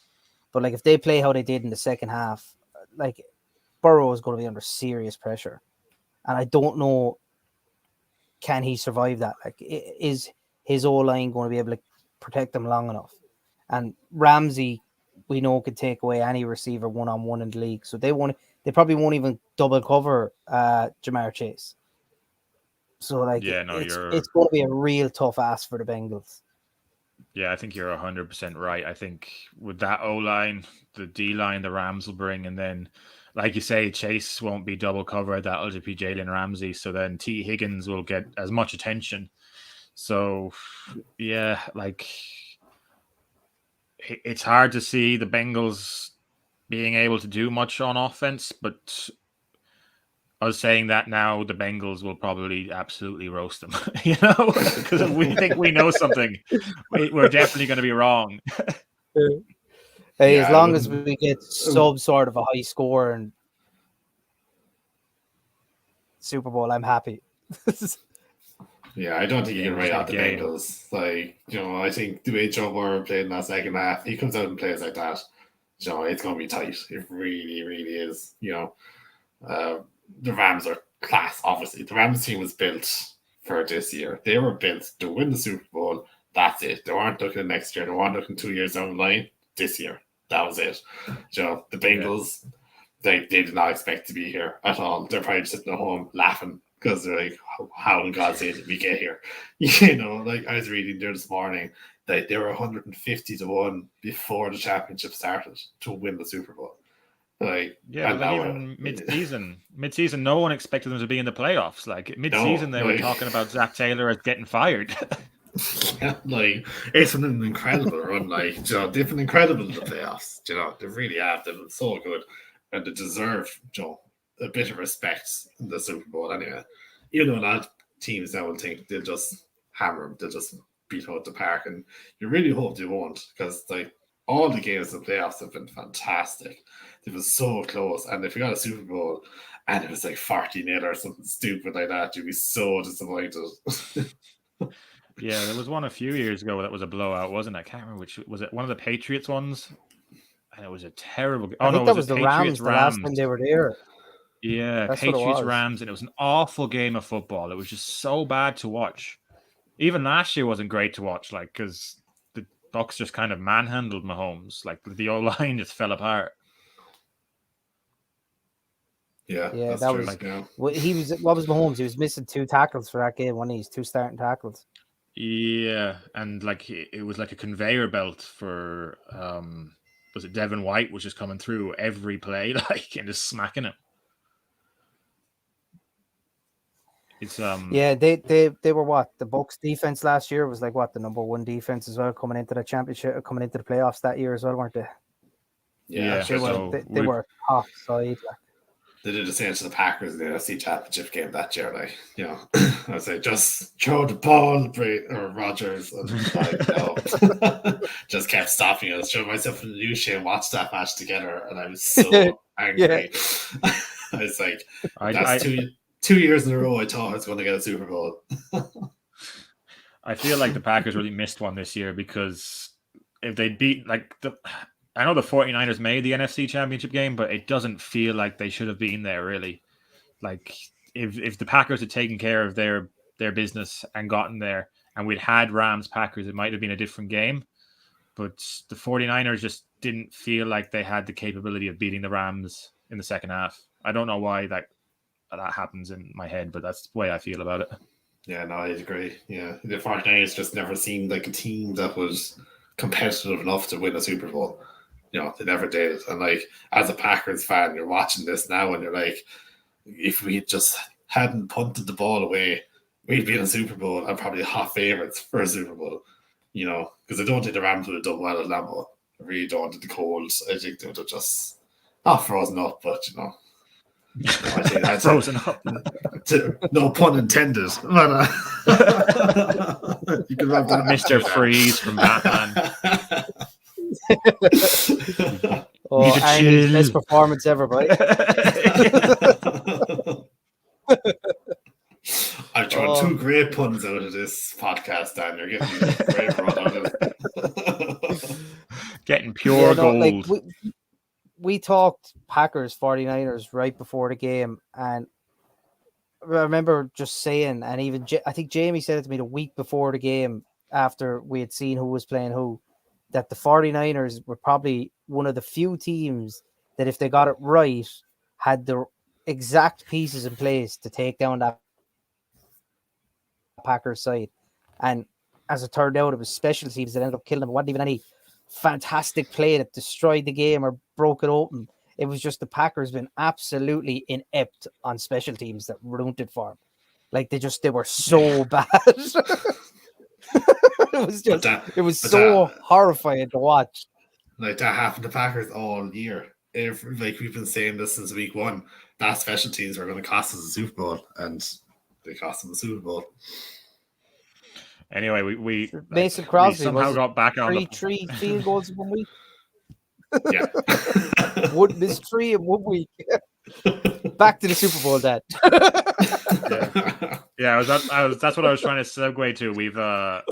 But like if they play how they did in the second half, like Burrow is going to be under serious pressure, and I don't know, can he survive that? Like, is his O-line going to be able to protect them long enough? And Ramsey, we know, could take away any receiver one-on-one in the league, so they probably won't even double cover Jamar Chase. So like, Yeah, no, it's going to be a real tough ask for the Bengals. Yeah, I think you're 100% right. I think with that O-line, the D-line, the Rams will bring, and then, like you say, Chase won't be double covered. That'll just be Jalen Ramsey. So then T. Higgins will get as much attention. So, yeah, like, it's hard to see the Bengals being able to do much on offense, but I was saying that now the Bengals will probably absolutely roast them, because we think we know something. We're definitely going to be wrong. Hey, as long as we get some sort of a high score and Super Bowl, I'm happy. Yeah, I don't think you can write out the Bengals. Like, I think the way Joe Burrow played in that second half, he comes out and plays like that. It's going to be tight. It really, really is. The Rams are class, obviously. The Rams team was built for this year. They were built to win the Super Bowl. That's it. They weren't looking next year. They weren't looking 2 years down the line. This year. That was it. The Bengals, they did not expect to be here at all. They're probably sitting at home laughing because they're like, how in God's sake did we get here? Like I was reading there this morning that they were 150-1 before the championship started to win the Super Bowl. Like, yeah, but even mid-season, no one expected them to be in the playoffs. Like mid-season, they were talking about Zach Taylor as getting fired. Yeah, like it's been an incredible run. Like, they've been incredible in the playoffs. They really have. They've been so good, and they deserve, a bit of respect in the Super Bowl. Anyway, a lot of teams now will think they'll just hammer them, they'll just beat out the park, and you really hope they won't, because like all the games in the playoffs have been fantastic. They've been so close, and if you got a Super Bowl and it was like 40-0 or something stupid like that, you'd be so disappointed. Yeah, there was one a few years ago that was a blowout, wasn't it? I can't remember which was it. One of the Patriots ones, and it was a terrible. I think that was the Rams. The last time they were there. Yeah, that's Patriots Rams, and it was an awful game of football. It was just so bad to watch. Even last year wasn't great to watch, like because the Bucs just kind of manhandled Mahomes. Like the O-line just fell apart. Yeah, that was like he was. What was Mahomes? He was missing 2 tackles for that game. One of these 2 starting tackles. Yeah, and like it was like a conveyor belt for was it Devin White was just coming through every play, like, and just smacking him. It's yeah, they were what the Bucs defense last year was like what the number 1 defense as well coming into the championship, coming into the playoffs that year as well, weren't they? Yeah, they were top side. They did the same to the Packers in the NFC Championship game that year. Like, I say just throw the ball, or Rodgers, and like, no, just kept stopping us. Showed myself and Lucia and watched that match together, and I was so angry. I was like, that's 2 years in a row I thought I was going to get a Super Bowl. I feel like the Packers really missed one this year, because if they beat I know the 49ers made the NFC Championship game, but it doesn't feel like they should have been there, really. Like, if the Packers had taken care of their business and gotten there, and we'd had Rams-Packers, it might have been a different game. But the 49ers just didn't feel like they had the capability of beating the Rams in the second half. I don't know why that happens in my head, but that's the way I feel about it. Yeah, no, I agree. Yeah, the 49ers just never seemed like a team that was competitive enough to win a Super Bowl. They never did. And like, as a Packers fan, you're watching this now and you're like, if we just hadn't punted the ball away, we'd be in a Super Bowl and probably hot favorites for a Super Bowl. Because I don't think the Rams would have done well at Lambeau. I really don't. The Colts, I think they would have just not frozen up, but I think that's frozen up. No pun intended. But, you can have that, Mr. Freeze from Batman. Arnie's best performance ever, buddy. I've thrown 2 great puns out of this podcast, Dan. You're getting a great run out of it. Getting pure gold. Like we talked Packers 49ers right before the game, and I remember just saying, and even I think Jamie said it to me the week before the game after we had seen who was playing who, that the 49ers were probably one of the few teams that if they got it right, had the exact pieces in place to take down that Packers side. And as it turned out, it was special teams that ended up killing them. It wasn't even any fantastic play that destroyed the game or broke it open. It was just the Packers being absolutely inept on special teams that ruined it for them. Like they were so bad. It was so horrifying to watch. Like that happened to Packers all year. Like we've been saying this since week 1, that special teams were going to cost us a Super Bowl, and they cost them the Super Bowl. Anyway, we Mason Crosby somehow got back on three field goals in 1 week. Yeah, Would miss 3 in 1 week. Back to the Super Bowl, Dad. Yeah, that's what I was trying to segue to.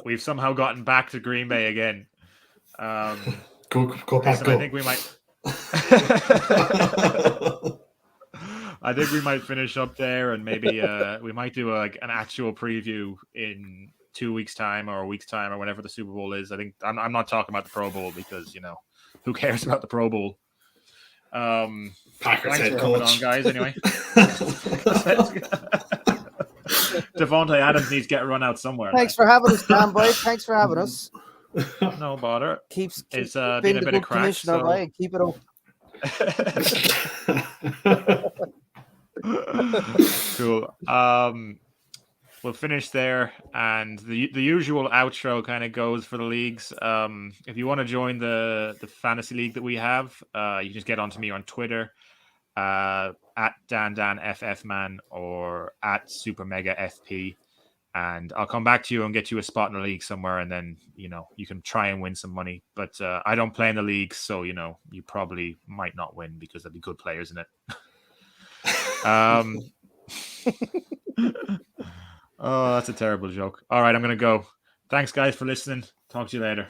We've somehow gotten back to Green Bay again. Go back. Go. I think we might. I think we might finish up there, and maybe we might do an actual preview in 2 weeks' time or a week's time or whenever the Super Bowl is. I think I'm not talking about the Pro Bowl because who cares about the Pro Bowl? Packers Thanks head for coach. coming on, guys. Anyway, Devontae Adams needs to get run out somewhere. Thanks for having us, Dan Boy. Thanks for having us. No bother. It's been a the bit of crack. So... Boy. Keep it up. Cool. We'll finish there, and the usual outro kind of goes for the leagues. If you want to join the fantasy league that we have, you just get onto me on Twitter at DanFFman or at SuperMegaFP, and I'll come back to you and get you a spot in the league somewhere, and then you can try and win some money. But I don't play in the league, so you probably might not win because there'll be good players in it. Oh, that's a terrible joke. All right, I'm going to go. Thanks, guys, for listening. Talk to you later.